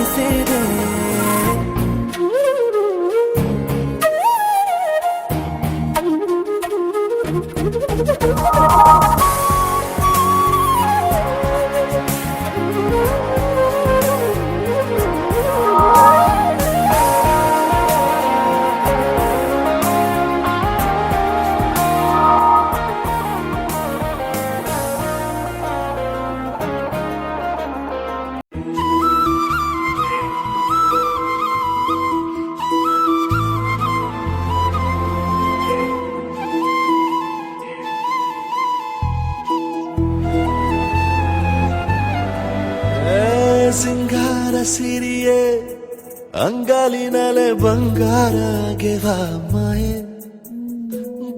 ಸೇರೆ ಸಿಂಗಾರ ಸಿರಿಯೇ ಅಂಗಾಲಿನಲೆ ಬಂಗಾರ ಗೆವ ಮಾಯೆ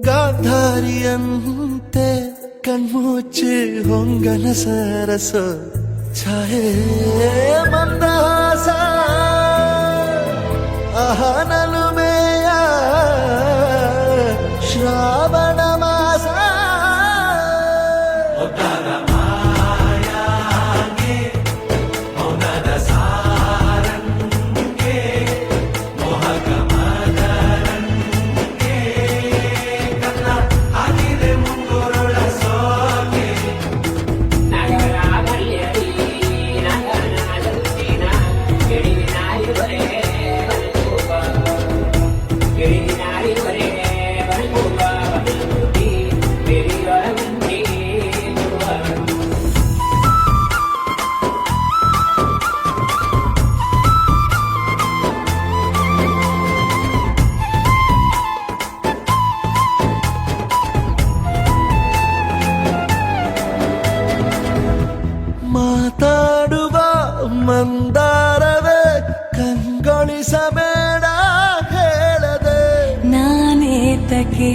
ಗಾಂಧಾರಿಯಂತೆ ಕಣ್ಮುಚ್ಚಿ ಹೊಂಗನ ಸರಸ ಛಾಯೆ ಮಂದಹಾಸ ಅಹನಲುಮೆಯ ಶ್ರಾವಣ ಮಾಸ ಮಾತಾಡುವ ಮಂದಾರವೇ ಕಂಗೊಳಿಸಬೇಡ ಹೇಳದೆ ನಾನೇತಕ್ಕೆ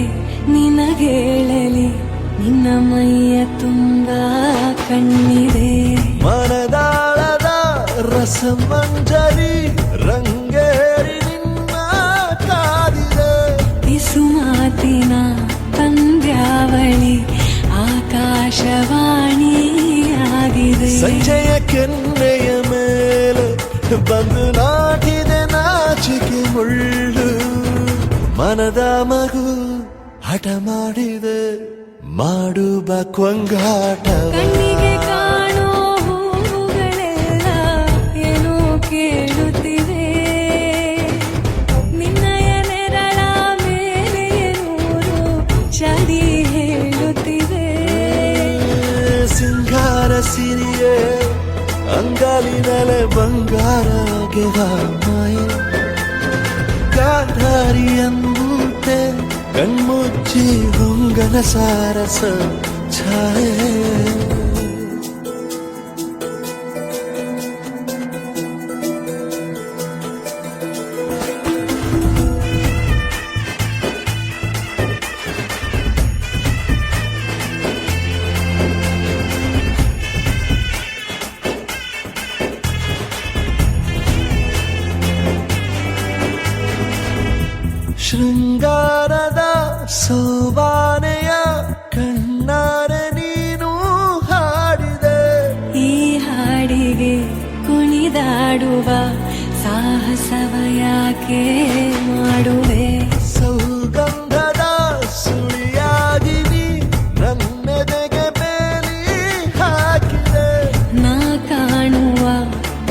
ನಿನಗೇಳಲಿ ನಿನ್ನ ಮೈಯ ತುಂಬ ಕಣ್ಣಿದೆ ಮನದಾಳದ ರಸಮಂಜರಿ ರಂಗೇರಿ ನಿನ್ನ ಕಾದಿದೆ ಬಿಸು ಮಾತಿನ ಪಂದ್ಯಾವಳಿ ಆಕಾಶವಾಣಿಯಾಗಿದೆ ಸಂಜೆಯ ಕೆನ್ನೆಯ ಮೇಲೆ ಬಂದು ನಾಟಿದೆ ನಾಚಿಕೆ ಮುಳ್ಳು ಮನದ ಮಗು ಹಠ ಮಾಡಿದೆ ಮಾಡುವ ಕೊಂಗಾಟವ ಕಣ್ಣಿಗೆ ಕಾಣೋ ಹೂವುಗಳೆಲ್ಲ ಏನೋ ಕೇಳುತ್ತಿವೆ ನಿನ್ನಯ ನೆರಳ ಮೇಲೆ ನೂರು ಚಳಿ ಹೇಳುತ್ತಿವೆ ಸಿಂಗಾರ ಸಿರಿಯೇ ಅಂಗಾಲಿನಲೆ ಬಂಗಾರ ಗೆವ ಮಾಯೆ ಗಾಂಧಾರಿಯಂತೆ ಕಣ್ಮುಚ್ಚಿ ಹೊಂಗನ ಸಾರಸ ಛಾಯೆ ಶೃಂಗಾರದ ಸೋಬಾನೆಯ ಕಣ್ಣಾರೆ ನೀನು ಹಾಡಿದೆ ಈ ಹಾಡಿಗೆ ಕುಣಿದಾಡುವ ಸಾಹಸವ ಯಾಕೆ ಮಾಡುವೆ ಸೌಗಂಧದ ಸುಳಿಯಾಗಿ ನೀ ನನ್ನೆದೆಗೆ ಬೇಲಿ ಹಾಕಿದೆ ನಾ ಕಾಣುವ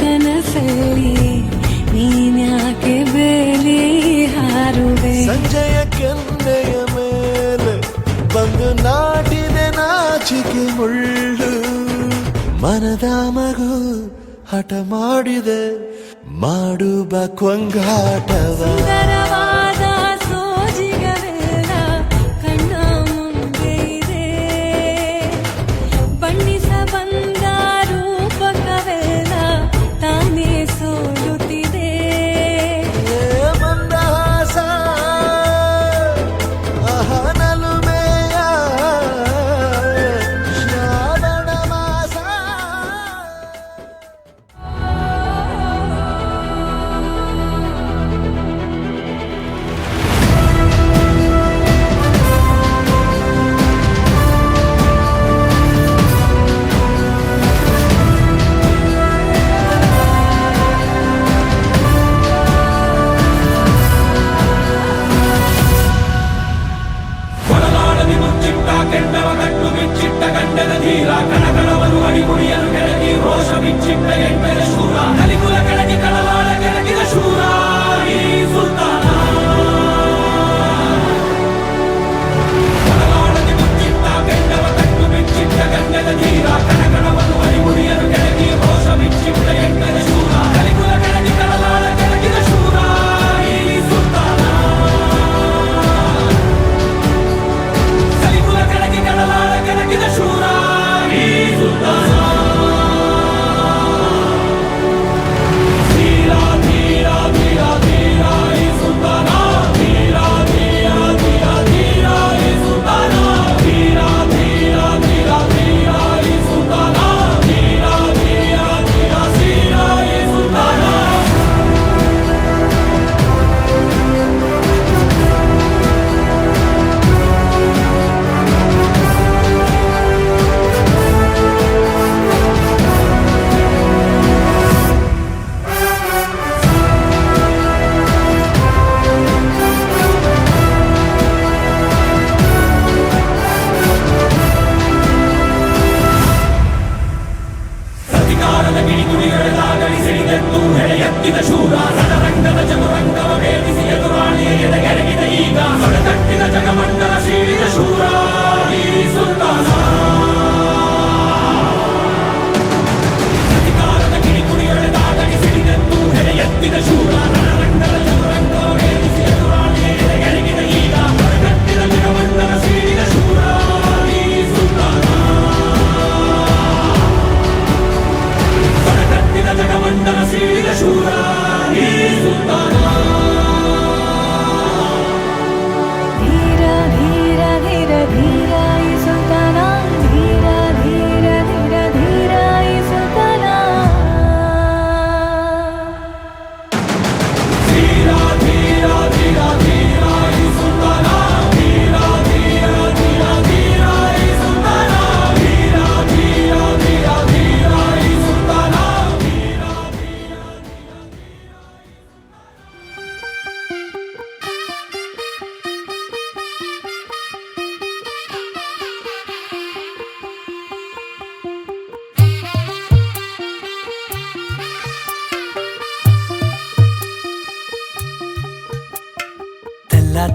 ಕನಸಲ್ಲಿ ನೀನ್ಯಾಕೆ ಬೇಲಿ ಹಾರುವೆ ಸಂಜೆಯ ಕೆನ್ನೆಯ ಮೇಲೆ ಬಂದು ನಾಟಿದೆ ನಾಚಿಕೆ ಮುಳ್ಳು ಮನದ ಮಗು ಹಠ ಮಾಡಿದೆ ಮಾಡುವ ಕೊಂಗಾಟವ ಸುಂದರವಾದ ಸೋಜಿಗವೆಲ್ಲ ಕಣ್ಣ ಮುಂದೆ ಇದೆ ಬಣ್ಣಿಸ ಬಂದ ರೂಪಕವೆಲ್ಲ ತಾನೇ ಸೋಲುತ್ತಿದೆ ಮಂದಹಾಸ ಅಹನಲುಮೆಯ ಶ್ರಾವಣ ಮಾಸ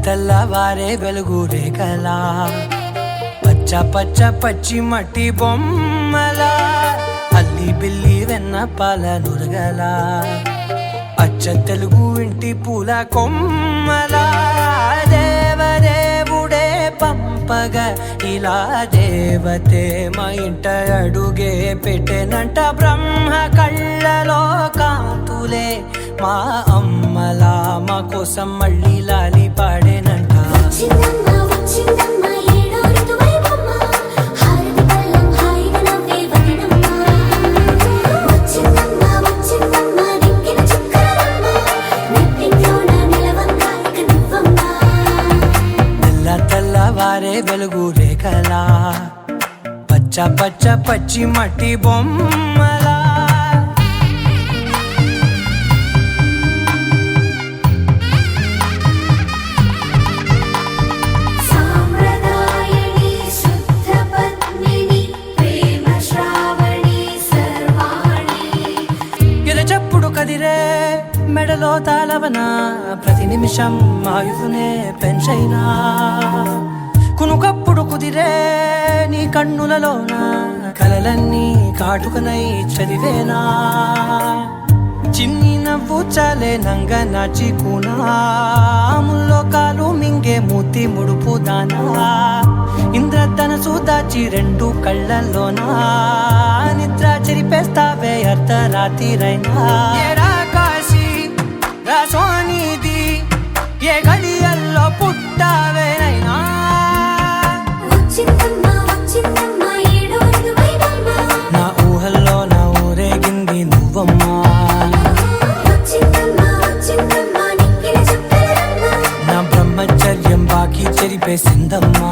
తెల్లవారే వెలుగు రేఖలా పచ్చ పచ్చ పచ్చి మట్టి బొమ్మలా అల్లి బిల్లి వెన్న పాల నురగలా అచ్చ తెలుగు ఇంటి పూల కొమ్మలా దేవదేవుడే పంపగా ఇలా దేవతే మా ఇంట అడుగే పెట్టెనంట బ్రహ్మ కళ్ళలో కాంతులే మా అమ్మలా మా కోసం మళ్ళీ లాలి పాడేనంట తెల్లవారే వెలుగు రేఖలా పచ్చ పచ్చ పచ్చి మట్టి బొమ్మలా కదిరే మెడలో తాళవన ప్రతి నిమిషం ఆయువునే పెంచైనా కునుకప్పుడు కుదిరే నీ కన్నులలోన కలలన్నీ కాటుకనై చదివేనా చిన్ని నవ్వు చాలే నంగ నాచి కూనాముల్లో కాలు మింగే మూతి ముడుపు దానా ఇంద్రధనసు దాచి రెండు కళ్ళల్లోనా నిద్ర చెరిపేస్తావే అర్ధరాత్రిరైనా ఏరా కాశీ రా సోనిది ఏ గడియల్లో పుట్టావేనైనా నా ఊహల్లో నా ఊరేగింది నువ్వమ్మా నా బ్రహ్మచర్యం బాకీ చెరిపేసిందమ్మా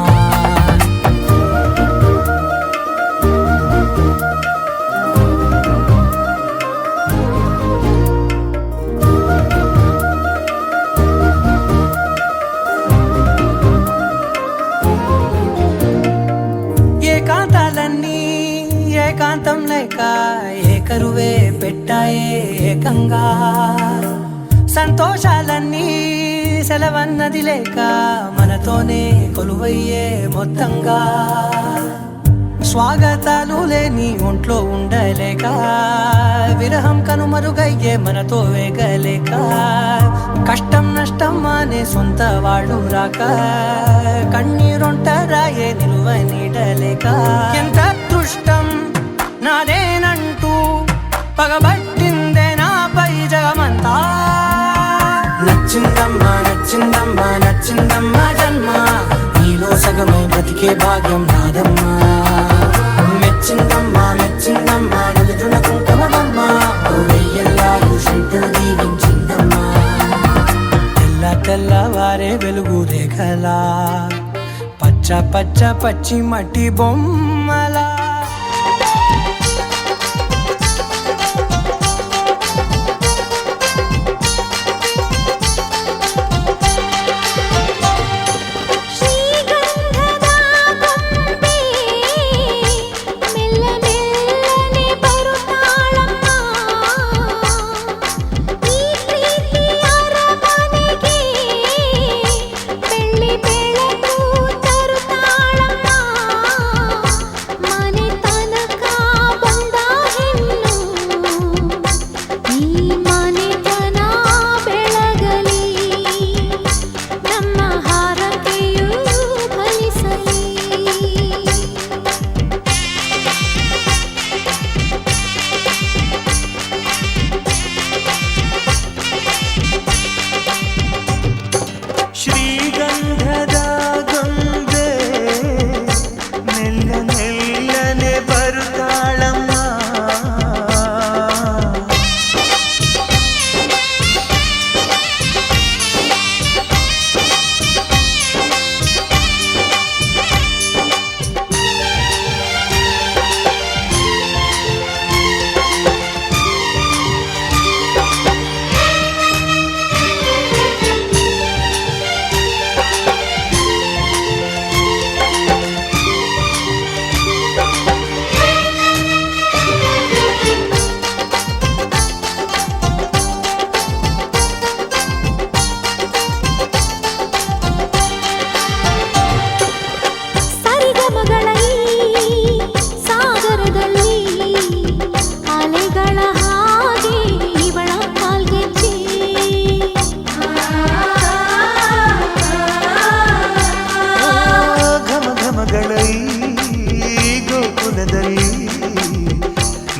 లేక ఏకరువే పెట్టాయే ఏకంగా సంతోషాలన్నీ సెలవన్నది లేక మనతోనే కొలువయ్యే మొత్తంగా స్వాగతాలు లేని ఒంట్లో ఉండలేక విరహం కనుమరుగయ్యే మనతో వేగలేక కష్టం నష్టం అనే సొంత వాళ్ళు రాక కన్నీరొంటరాయే నిలువ నీడలేక ఎంత అదృష్టం నాదేనంటూ పగబట్టిందే నాపై జగమంతా నచ్చిందమ్మా నచ్చిందమ్మా నచ్చిందమ్మా జన్మ నీలో సగమై బ్రతికే భాగ్యం నాదమ్మా మెచ్చిందమ్మా మెచ్చిందమ్మా నుదుటిన కుంకుమమ్మా వెయ్యల్లాలు శంకరు దీవించిందమ్మా తెల్ల తెల్లవారే వెలుగు రేఖలా పచ్చ పచ్చ పచ్చి మట్టి బొమ్మలా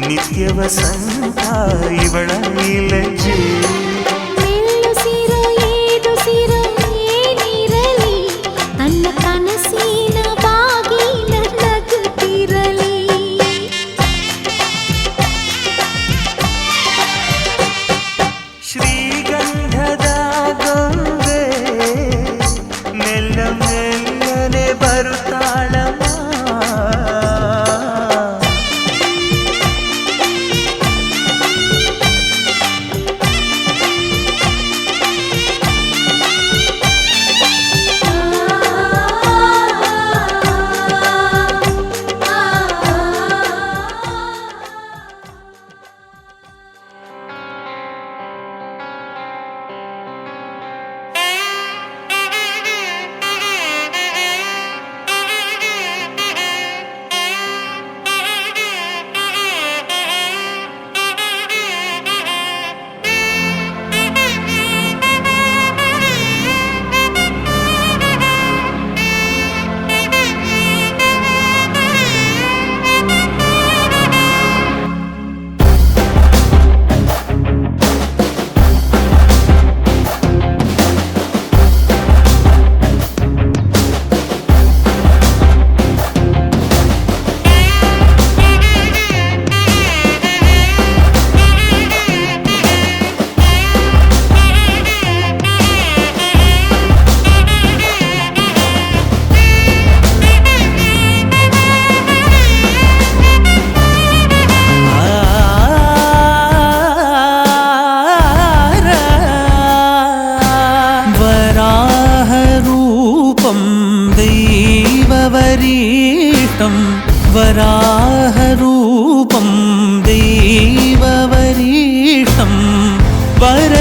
ನಿತ್ಯ ವಸಂತ ಇವಳ ಇಲಜೆ ತನ್ನ ಕನಸಿನ ಬಾಗಿಲ ನಗುತ್ತಿರಲಿ ಶ್ರೀಗಂಧದ ಗೊಂಬೆ ಮೆಲ್ಲ ಮೆಲ್ಲನೆ ಬರುತ್ತಾಳಮ್ಮ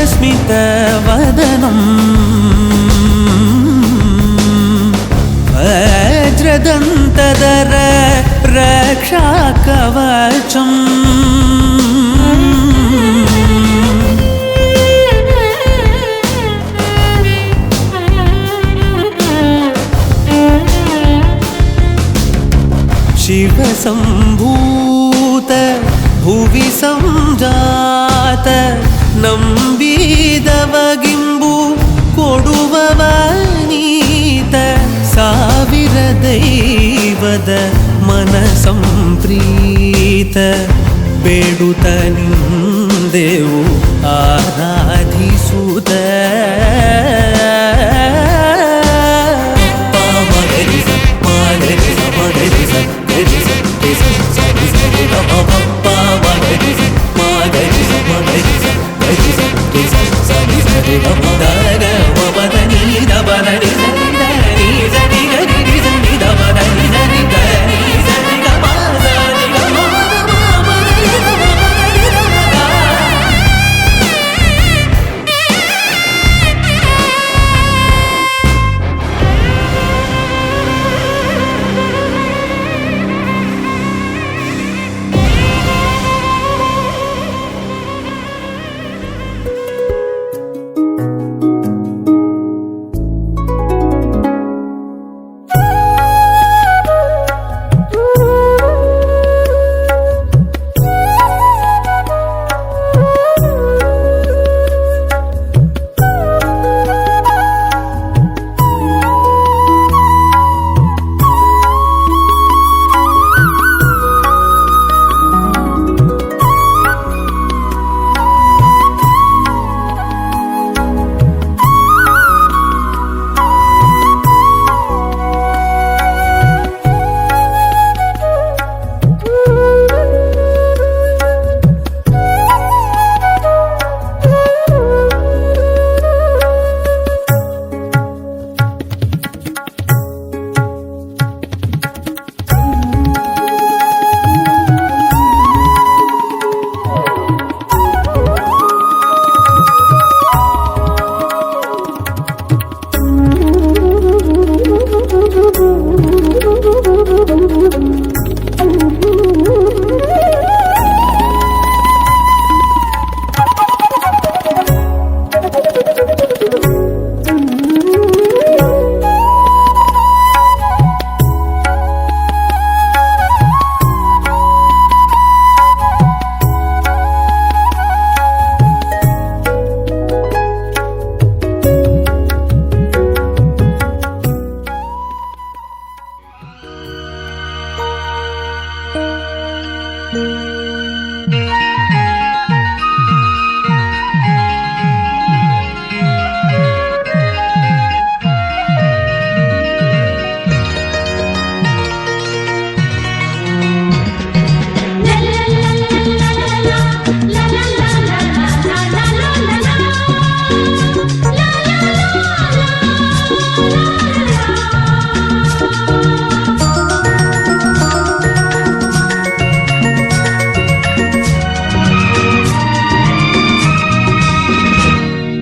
स्मितवदनम् वज्रदन्तधर रक्षाकवचम् शिवसम्भूत भुवि संजात ನಂಬಿದವಗಿಂಬು ಕೊಡುವವನೀತ ಸಾವಿರ ದೈವದ ಮನ ಸಂಪ್ರೀತ ಬೇಡುತ್ತ ನಿಂದೆವು ಆರಾಧಿಸುತ್ತ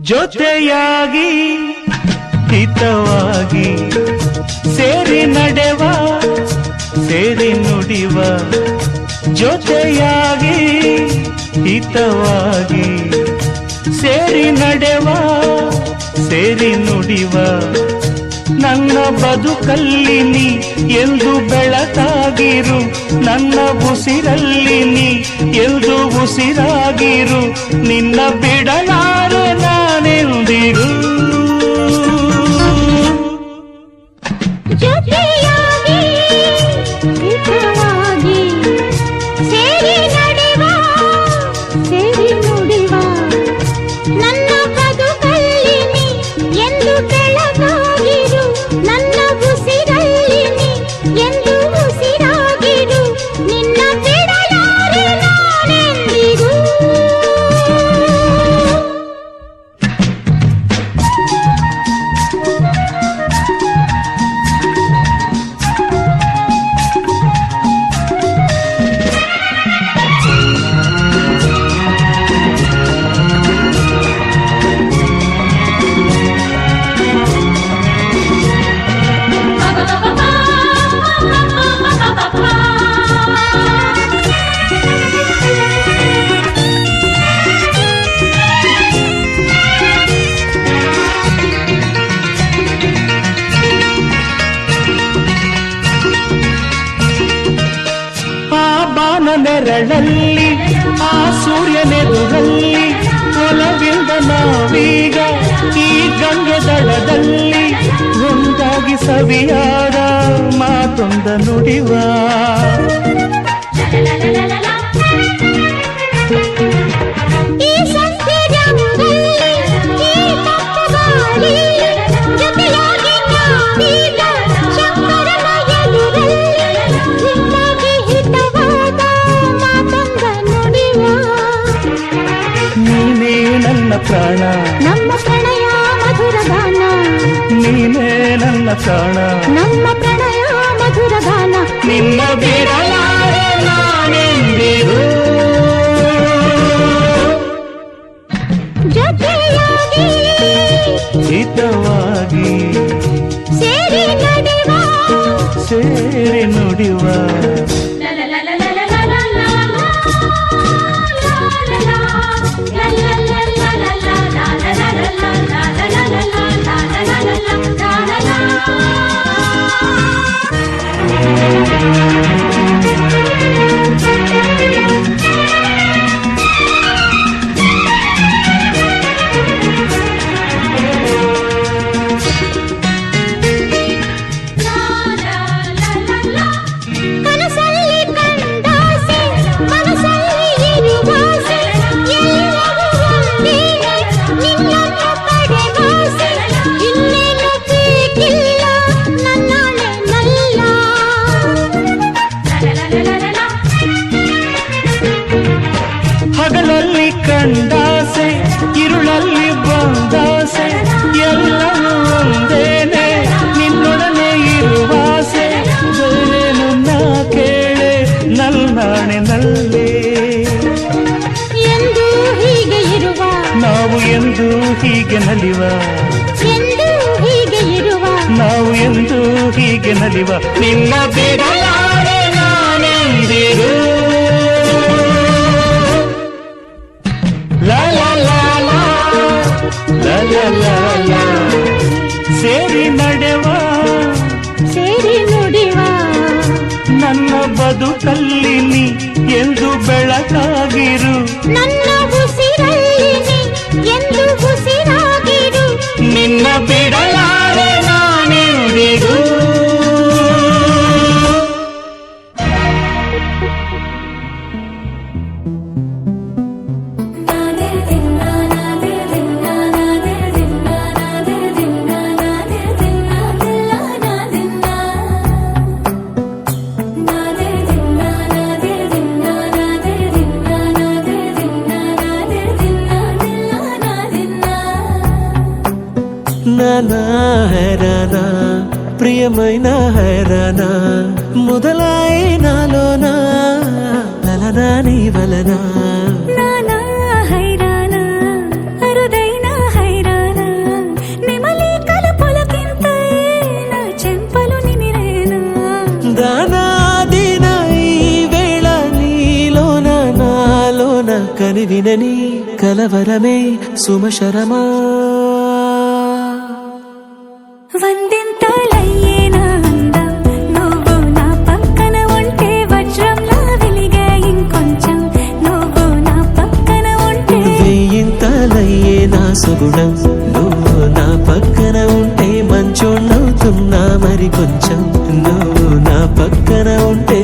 ಜೊತೆಯಾಗಿ ಹಿತವಾಗಿ ಸೇರಿ ನಡೆವ ಸೇರಿ ನುಡಿವ ಜೊತೆಯಾಗಿ ಹಿತವಾಗಿ ಸೇರಿ ನಡೆವ ಸೇರಿ ನುಡಿವ ನನ್ನ ಬದುಕಲ್ಲಿ ನೀ ಎಂದು ಬೆಳಕಾಗಿರು ನನ್ನ ಉಸಿರಲ್ಲಿ ನೀ ಎಂದು ಉಸಿರಾಗಿರು ನಿನ್ನ ಬಿಡಲಾರೆ ನಾನೆಂದಿರು ಜೊತೆಯಾಗಿ ಹಿತವಾಗಿ ಸೇರಿ ನಡೆವ ಸೇರಿ ನುಡಿವ ನನ್ನ ಬದುಕಲ್ಲಿ ನೀ ಎಂದು ಬೆಳಕಾಗಿರು ನನ್ನ ಉಸಿರಲ್ಲಿ ನೀ ಎಂದು ಉಸಿರಾಗಿರು ನಿನ್ನ ಬಿಡಲಾರೆ ನಾನೆಂದಿಗೂ ಬೆರಳಲ್ಲಿ ಆ ಸೂರ್ಯನೆದುರಲ್ಲಿ ಒಲವಿಂದ ನಾವೀಗ ಈ ಗಂಗೆ ದಡದಲ್ಲಿ ಒಂದಾಗಿ ಸವಿಯಾದ ಮಾತೊಂದ ನುಡಿವ ಈ ಸಂಧ್ಯೆಯಲ್ಲಿ ಈ ಕಪ್ಪು ಗಾಳಿ ಜೊತೆಯಾಗಿ ನಾವೀಗ ಶಂಕರನ ಎದುರಲ್ಲಿ ನಿನ್ನಾಗಿ ಹಿತವಾದ ಮಾತೊಂದ ನುಡಿವ ನೀನೇ ನನ್ನ ಪ್ರಾಣ ನಮ್ಮ ಪ್ರಣಯ ಮಧುರ ಗಾನ ನೀನೇ ನನ್ನ ಪ್ರಾಣ ನಮ್ಮ ಪ್ರಣಯ ಮಧುರ ಗಾನ ನಿನ್ನ ಬಿಡಲಾರೆ ನಾನೆಂದಿಗೂ ಜೊತೆಯಾಗಿ ಹಿತವಾಗಿ ಸೇರಿ ನಡೆವ ಸೇರಿ ನುಡಿವ ಕನಸಲ್ಲಿ ಕಂಡಾಸೆ ಮನಸ್ಸಲ್ಲಿ ಇರುವಾಸೆ ಎಲ್ಲವೂ ಒಂದೇನೆ ನಿನ್ನನ್ನು ಪಡೆವಾಸೆ ಇನ್ನೇನು ಬೇಕಿಲ್ಲ ನನ್ನಾಳೆ ನಲ್ಲ ಹಗಲಲ್ಲಿ ಕಂಡಾಸೆ ಇರುಳಲ್ಲಿ ಬಂದಾಸೆ ಎಲ್ಲವೂ ಒಂದೇನೆ ನಿನ್ನೊಡನೆ ಇರುವಾಸೆ ಬೇರೇನು ನಾ ಕೇಳೆ ನಲ್ನಾಣೆ ನಲ್ಲೇ ಎಂದು ಹೀಗೆ ಇರುವ ನಾವು ಎಂದು ಹೀಗೆ ನಲಿವ ಎಂದು ಹೀಗೆ ಇರುವ ನಾವು ಎಂದು ಹೀಗೆ ನಲಿವ ನಿನ್ನ ಬಿಡಲಾರೆ ನಾನೆಂದಿಗೂ ಲಾ ಲಾ ಲಾ ಲಾ ಲಾ ಲಾ ಲಾ ಲಾ. ಸೇರಿ ನಡೆವ ಸೇರಿ ನುಡಿವ ನನ್ನ ಬದುಕಲ್ಲಿ ನೀ ಎಂದು ಬೆಳಕಾಗಿರು ನನ್ನ ಉಸಿರಲ್ಲಿ ನೀ ಎಂದು ಉಸಿರಾಗಿರು ನಿನ್ನ ಬಿಡಲಾರೆ ನಾನೆಂದಿಗೂ నానా హైరానా ప్రియమైన హైరానా మొదలాయి నాలోనా లలనా నీ వలనా నానా హైరాణ అరుదైన హైరాణ నెమలి కలుపులకింత నా చెంపలు నిమిరేనా దానాదిన ఈ వేళ నీలోన నాలోన కనివినని కలవరమే సుమశరమా వందింతలయ్యేనా అందం నువ్వు నా పక్కన ఉంటే వజ్రంలా వెలిగే ఇంకొంచెం నువ్వు నా పక్కన ఉంటే వెయ్యింతలయ్యే నా సుగుణం నువ్వు నా పక్కన ఉంటే మంచోళ్ళవుతున్నా మరి కొంచెం నువ్వు నా పక్కన ఉంటే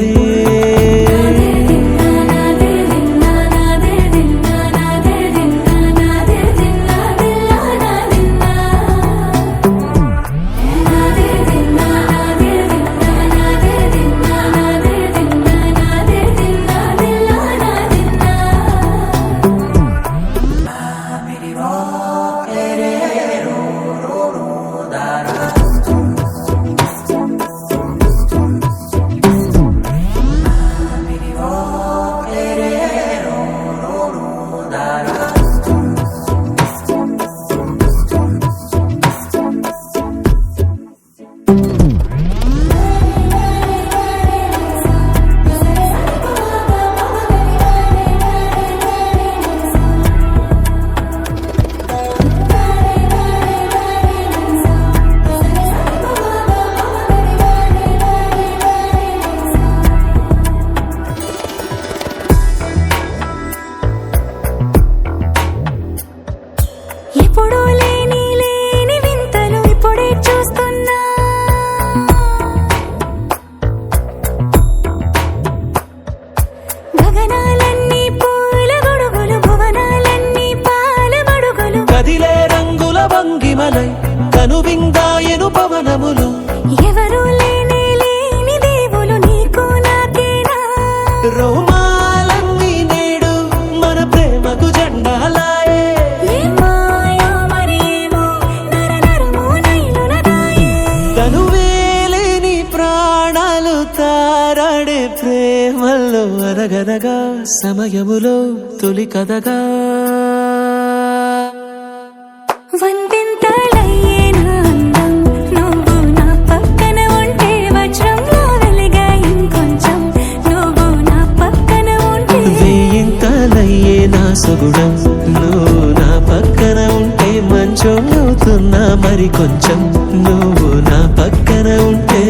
సమయములో తొలి కథగా వందింతలయ్యే నా అందం నువ్వు నా పక్కన ఉంటే వజ్రంలా వెలిగే ఇంకొంచెం నువ్వు నా పక్కన ఉంటే వేయింతలయ్యే నా సొగుడం నువ్వు నా పక్కన ఉంటే మంచోళ్ళవుతున్నా మరి కొంచెం నువ్వు నా పక్కన ఉంటే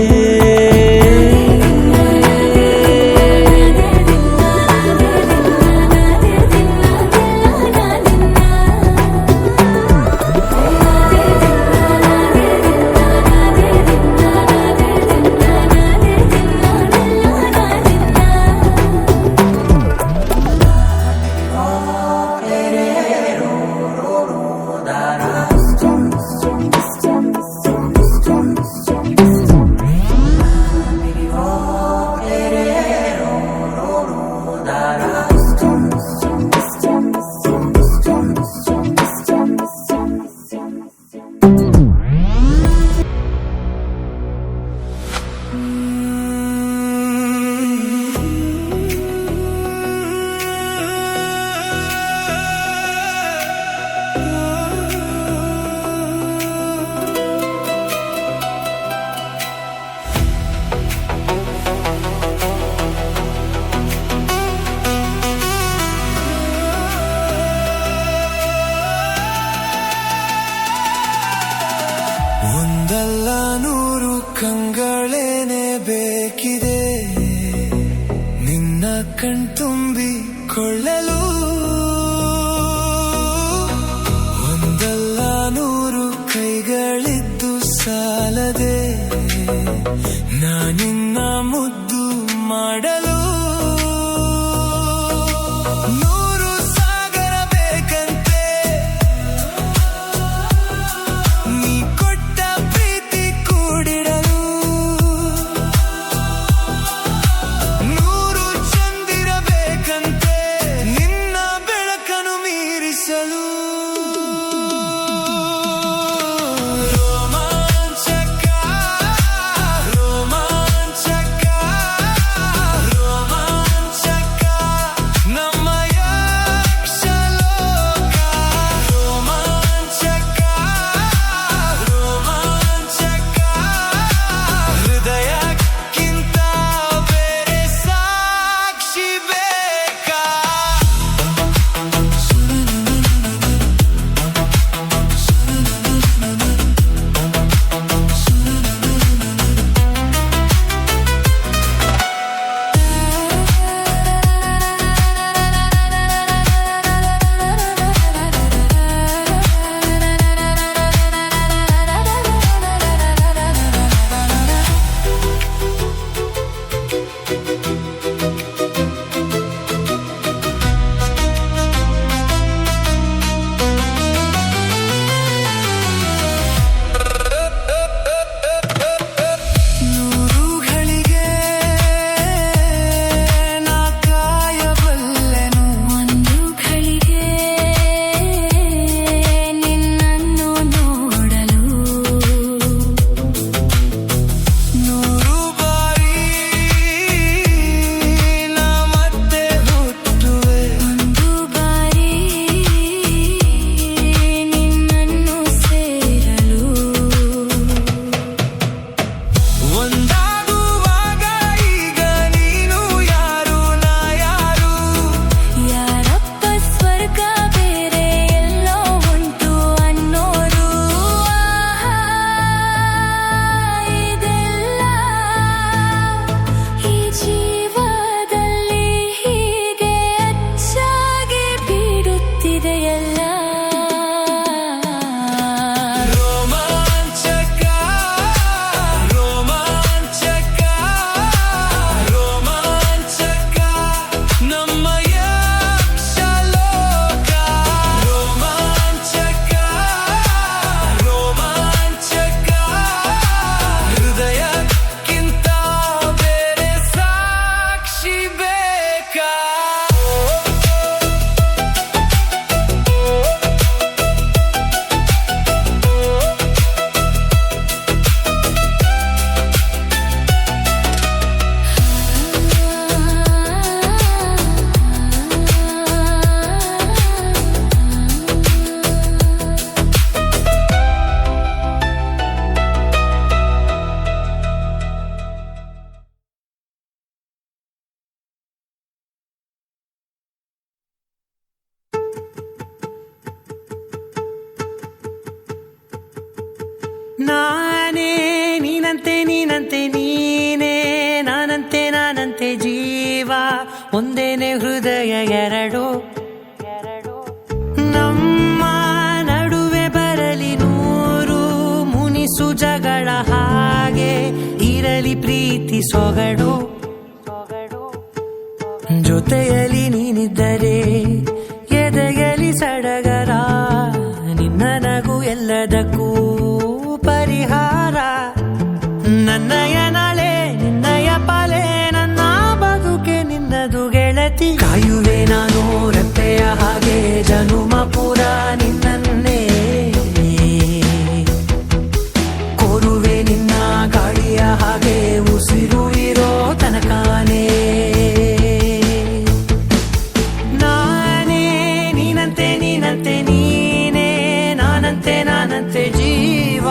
ಒಂದಲ್ಲ ನೂರು ಕಂಗಳೇನೆ ಬೇಕಿದೆ ನಿನ್ನ ಕಣ್ತುಂಬಿಕೊಳ್ಳಲು ಒಂದಲ್ಲ ನೂರು ಕೈಗಳಿದ್ದು ಸಾಲದೆ ನಾನಿನ್ನ ಮುದ್ದು ಮಾಡಲು ನೂರು ಸಾಗರ ಬೇಕಂತೆ ನೀ ಕೊಟ್ಟ ಪ್ರೀತಿ ಕೂಡಿಡಲು ನೂರು ಚಂದಿರಬೇಕಂತೆ ನಿನ್ನ ಬೆಳಕನ್ನು ಮೀರಿಸಲು ರೋಮಾಂಚಕ ರೋಮಾಂಚಕ ನಾನೇ ನೀನಂತೆ ನೀನಂತೆ ನೀನೇ ನಾನಂತೆ ನಾನಂತೆ ಜೀವ ಒಂದೇನೆ ಹೃದಯ ಎರಡು ನಮ್ಮ ನಡುವೆ ಬರಲಿ ನೂರು ಮುನಿಸು ಜಗಳ ಹಾಗೆ ಇರಲಿ ಪ್ರೀತಿ ಸೊಗಡು ಜೊತೆಯಲ್ಲಿ ನೀನಿದ್ದರೆ ಎದೆಯಲಿ ಸಡಗರ ನಿನ್ನ ನಗು ಎಲ್ಲದಕ್ಕೂ ಪರಿಹಾರ ನನ್ನಯ ನಾಳೆ ನಿನ್ನಯ ಪಾಲೆ ನನ್ನ ಬದುಕೆ ನಿನ್ನದು ಗೆಳತಿ ಕಾಯುವೆ ನಾನು ರೆಪ್ಪೆಯ ಹಾಗೆ ಜನುಮ ಪೂರ ನಿನ್ನನ್ನೇ ಕೋರುವೆ ನಿನ್ನ ಗಾಳಿಯ ಹಾಗೆ ಉಸಿರು ಇರೋ ತನಕಾನೇ ನಾನೇ ನೀನಂತೆ ನೀನಂತೆ ನೀನೇ ನಾನಂತೆ ನಾನಂತೆ ಜೀವ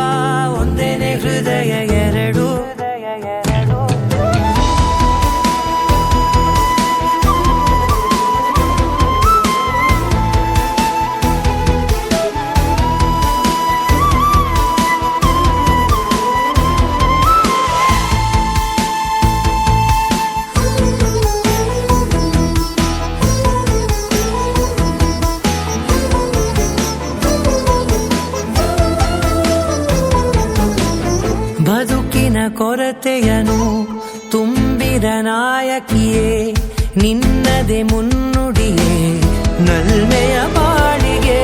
ಒಂದೇನೆ ಹೃದಯ ಎರಡು ಬದುಕಿನ ಕೊರತೆಯನು ತುಂಬಿದ ನಾಯಕಿಯೇ ನಿನ್ನದೆ ಮುನ್ನುಡಿಯೇ ನಲ್ಮೆಯ ಬಾಳಿಗೆ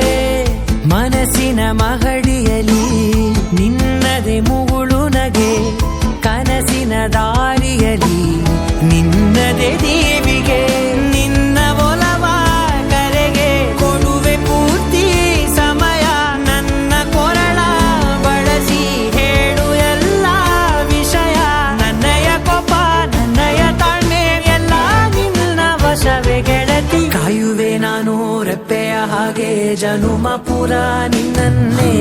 ಮನಸ್ಸಿನ ಮಹಡಿಯಲಿ ನಿನ್ನದೆ ಮುಗುಳು ನಗೆ ಕನಸಿನ ದಾರಿಯಲಿ ನಿನ್ನದೆ ದೇವಿಗೆ ನಿನ್ನ ಒಲವ ಕರೆಗೆ ಕೊಡುವೆ ಪೂರ್ತಿ ಸಮಯ ನನ್ನ ಕೊರಳ ಬಳಸಿ ಹೇಳು ಎಲ್ಲ ವಿಷಯ ನನ್ನಯ ಕೋಪ ನನ್ನಯ ತಾಳ್ಮೆ ಎಲ್ಲ ನಿನ್ನ ವಶವೇ ಗೆಳತಿ ಕಾಯುವೆ ನಾನು ರೆಪ್ಪೆಯ ಹಾಗೆ ಜನುಮ ಪೂರ ನಿನ್ನನ್ನೇ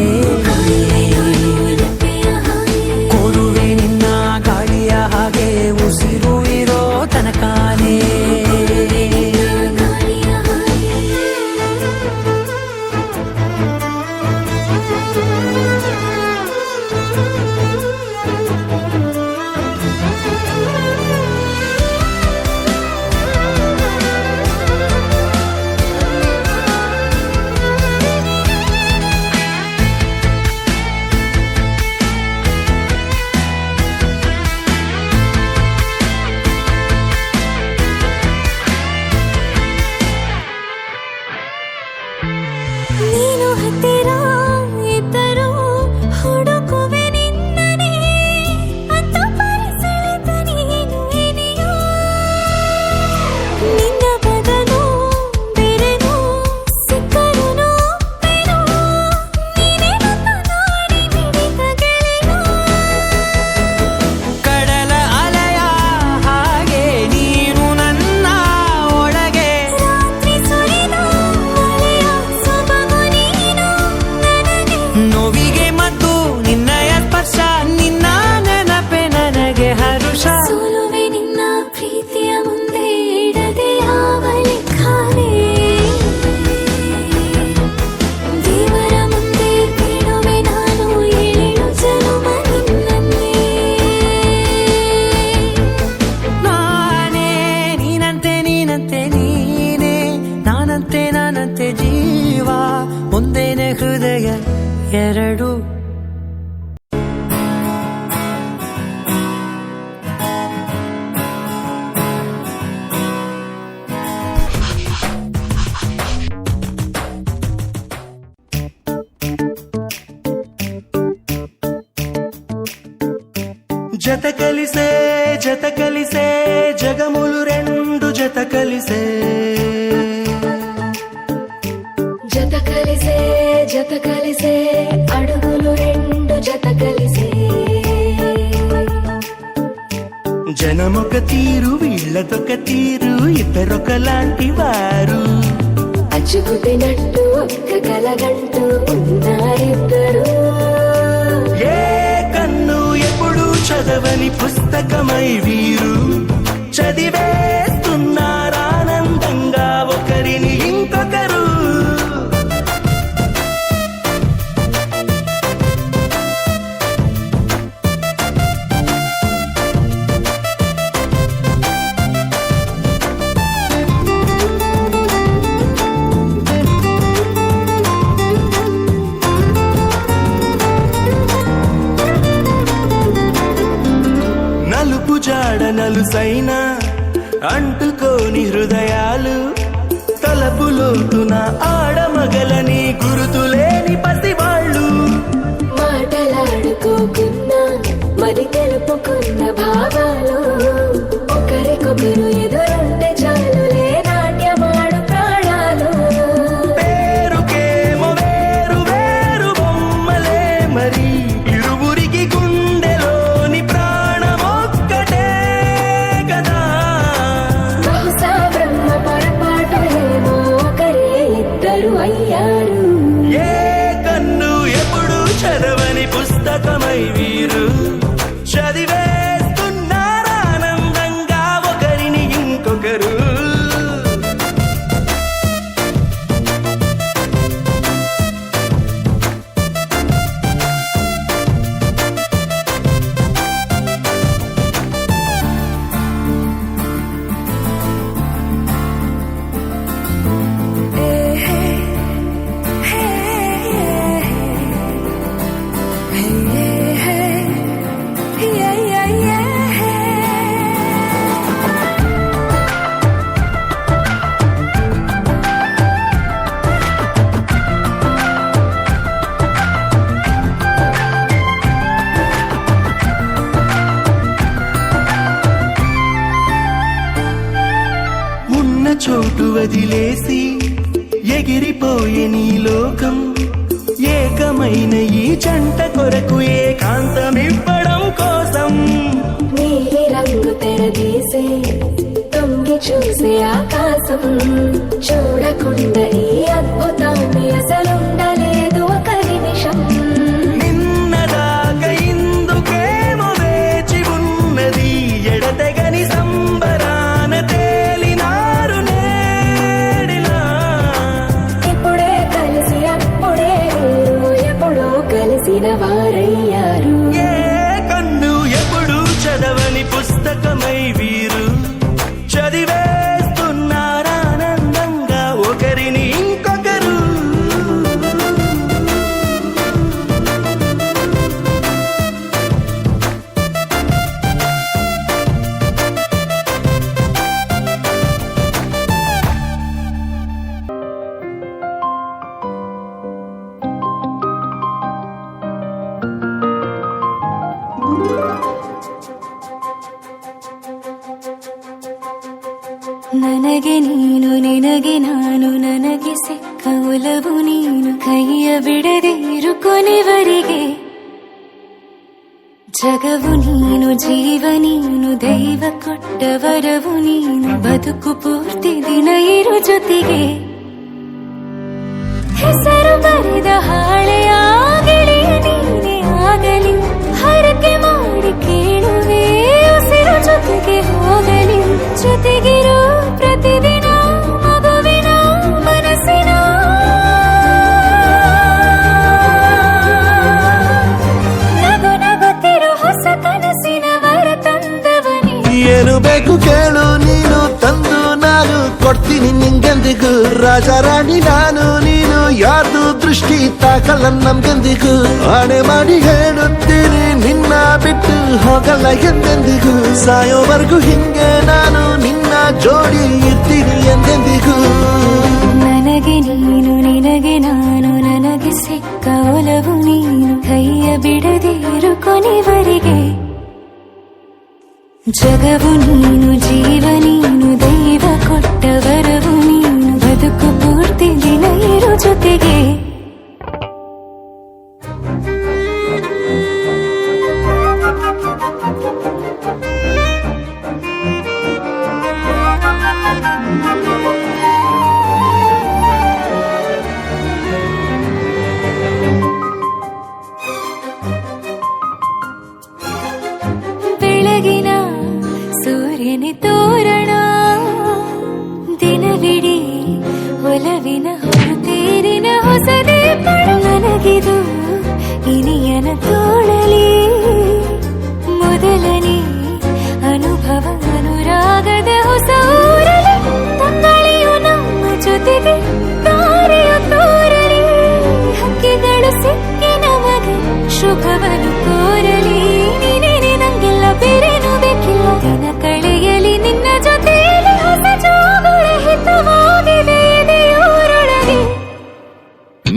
ಕೋರುವೆ ನಿನ್ನ ಗಾಳಿಯ ಹಾಗೆ ಉಸಿರು ಇರೋ ತನಕಾನೇ ನೀನು ಹತ್ತಿರ ಇದ್ದರೂ ಹುಡುಕುವೆ ನಿನ್ನನೇ ಅಂತ ಪರಿಸರದ ನೀನು ಇದೆಯೋ ನಿನ್ನ ಬದಲು ಬೇರೆನೋ ಸಿಕ್ಕರೂ ಬೇನೋ ನೀನೇ ನನ್ನ ನಾಡಿ ಮಿಡಿದ ಗೆಳೆಯೋ ಕಡಲ ಅಲೆಯ ಹಾಗೆ ನೀನು ನನ್ನ ಒಳಗೆ ರಾತ್ರಿ ಸುರಿದ ಮಳೆಯ ಸೊಬಗು ನೀನು ನನಗೆ ನೋವಿಗೆ ಮತ್ತು ನಿನ್ನಯ ಸ್ಪರ್ಶ ನಿನ್ನ ನೆನಪೆ ನನಗೆ ಹರುಷ ಸೋಲುವೆ ನಿನ್ನ ಪ್ರೀತಿಯ ಮುಂದೆ ಇಡದೆ ಯಾವ ಲೆಕ್ಕವೇ ದೇವರ ಮುಂದೆ ಬಿಡುವೆ ನಾನು ಏಳು ಜನುಮ ನಿನ್ನನ್ನೇ ನಾನೇ ನೀನಂತೆ ನೀನಂತೆ ನೀನೇ ನಾನಂತೆ ನಾನಂತೆ ಜೀವ ಒಂದೇನೆ ಹೃದಯ ಎರಡು జత కలిసే జగములు రెండు జత కలిసే జత కలిసే అడుగులు రెండు జత కలిసే జనమొక తీరు వీళ్ళదొక తీరు ఇద్దరొకలాంటి వారు అచ్చుకుతినట్టు ఒక్క కలగంటూ ఉన్నారిద్దరు ఏ కన్ను ఎప్పుడు చదవని పుస్తకమై వీరు చదివేస్తున్నారానందంగా ఒకరిని ఇంకొకరు నలుసైన అంటుకోని హృదయాలు తలపులోతున ఆడమగలని గురుతులేని పసివాళ్ళు మాటలాడుకోకున్నా మరి తెలుపుకున్న భావాలు ఒకరికొకరు ఎదురుంటే చాలులే నాట్యమాడు ప్రాణాలు పేరుకేమో వేరు వేరు బొమ్మలే మరి ఇరువురికి గుండెలోని ప్రాణమొక్కటే కదా బహుశా బ్రహ్మ పొరపాటు ఏమో ఒకరే ఇద్దరు అయ్యారు ఏ కన్ను ఎప్పుడు చదవని పుస్తకమై వీరు చదివేస్తున్నారానందంగా ఒకరిని ఇంకొకరు ఉన్న చోటు వదిలేసి ఎగిరిపోయే నీ లోకం ఏకమైన ఈ జంట కొరకు ఏకాంతమివ్వడం కోసం నీలి రంగు తెరదీసే తొంగి చూసే ఆకాశం చూడకుండా ఈ అద్భుతాన్ని అసలుండలేదు ఒక నిమిషం నిన్నదాకా ఇందుకేమో వేచి ఉన్నది ఎడతెగని సంబరాన తేలినారు నేడిలా ఇప్పుడే కలిసి అప్పుడే వీరు ఎప్పుడో కలిసిన వారయ్యారు ఏ కన్ను ఎప్పుడు చదవని పుస్తకమై వీరు చదివేస్తున్నారానందంగా ఒకరిని ఇంకొకరు ನನಗೆ ನೀನು ನಿನಗೆ ನಾನು ನನಗೆ ಸಿಕ್ಕ ಒಲವು ನೀನು ಕೈಯ ಬಿಡದೆ ಇರು ಕೊನೆವರೆಗೆ ಜಗವು ನೀನು ಜೀವ ನೀನು ದೈವ ಕೊಟ್ಟ ವರವು ನೀನು ಬದುಕು ಪೂರ್ತಿ ದಿನ ಇರು ಜೊತೆಗೆ ಹೆಸರು ಬರೆದ ಹಾಳೆಯಾಗಲಿ ನೀನೇ ಆಗಲಿ ಹರಕೆ ಮಾಡಿ ಕೇಳುವೆ ಉಸಿರು ಜೊತೆಗೆ ಹೋಗಲಿ ಜೊತೆಗಿರೋ ಪ್ರತಿದಿನ ಮಗುವಿನ ಮನಸ್ಸಿನ ನಗು ನಗುತ್ತಿರೋ ಹೊಸ ಕನಸಿನ ವರ ತಂದವನೇ ಏನು ಬೇಕು ಕೇಳು ನೀನು ತಂದು ನಾನು ಕೊಡ್ತೀನಿ ನಿಂಗೆಂದಿಗೂ ರಾಜಾರಾಣಿ ನಾನು ನೀನು ಯಾರ್ದು ದೃಷ್ಟಿ ತಾಕಲ್ಲ ನಮ್ಗೆಂದಿಗೂ ಆಣೆ ಮಾಡಿ ಹೇಳುತ್ತೀನಿ ನಿನ್ನ ಬಿಟ್ಟು ಹೋಗಲ್ಲ ಎಂದೆಂದಿಗೂ ಸಾಯೋವರೆಗೂ ಹಿಂಗೆ ನಾನು ನಿನ್ನ ಜೋಡಿ ಇರ್ತೀನಿ ಎಂದೆಂದಿಗೂ ನನಗೆ ನೀನು ನಿನಗೆ ನಾನು ನನಗೆ ಸಿಕ್ಕ ಒಲವು ನೀನು ಕೈಯ ಬಿಡದೆ ಇರು ಕೊನೆವರೆಗೆ ಜಗವು ನೀನು ಜೀವ ನೀನು ದೈವ ಕೊಟ್ಟ ವರವು ನೀನು ಬದುಕು ಪೂರ್ತಿ ದಿನ ಇರು ಜೊತೆಗೆ ಬೆಳಗಿನ ಸೂರ್ಯನೇ ತೋರಣ ದಿನವಿಡೀ ಒಲವಿನ ಹೊರತೇರಿನ ಹೊಸದೇ ನನಗಿದು ಇನಿಯನ ತೋಳಲಿ ಮೊದಲನೇ ಅನುಭವ ಅನುರಾಗದ ಹೊಸ ಊರಲಿ ತಂಗಳಿಯು ನಮ್ಮ ಜೊತೆಗೆ ತಾರೆಯ ತೋರಲಿ ಹಕ್ಕಿಗಳು ಸಿಕ್ಕಿ ನಮಗೆ ಶುಭವನ್ನು ಕೋರಲಿ ನೀನೇನೆ ನಂಗೆಲ್ಲ ಬೇರೇನು ಬೇಕಿಲ್ಲ ದಿನ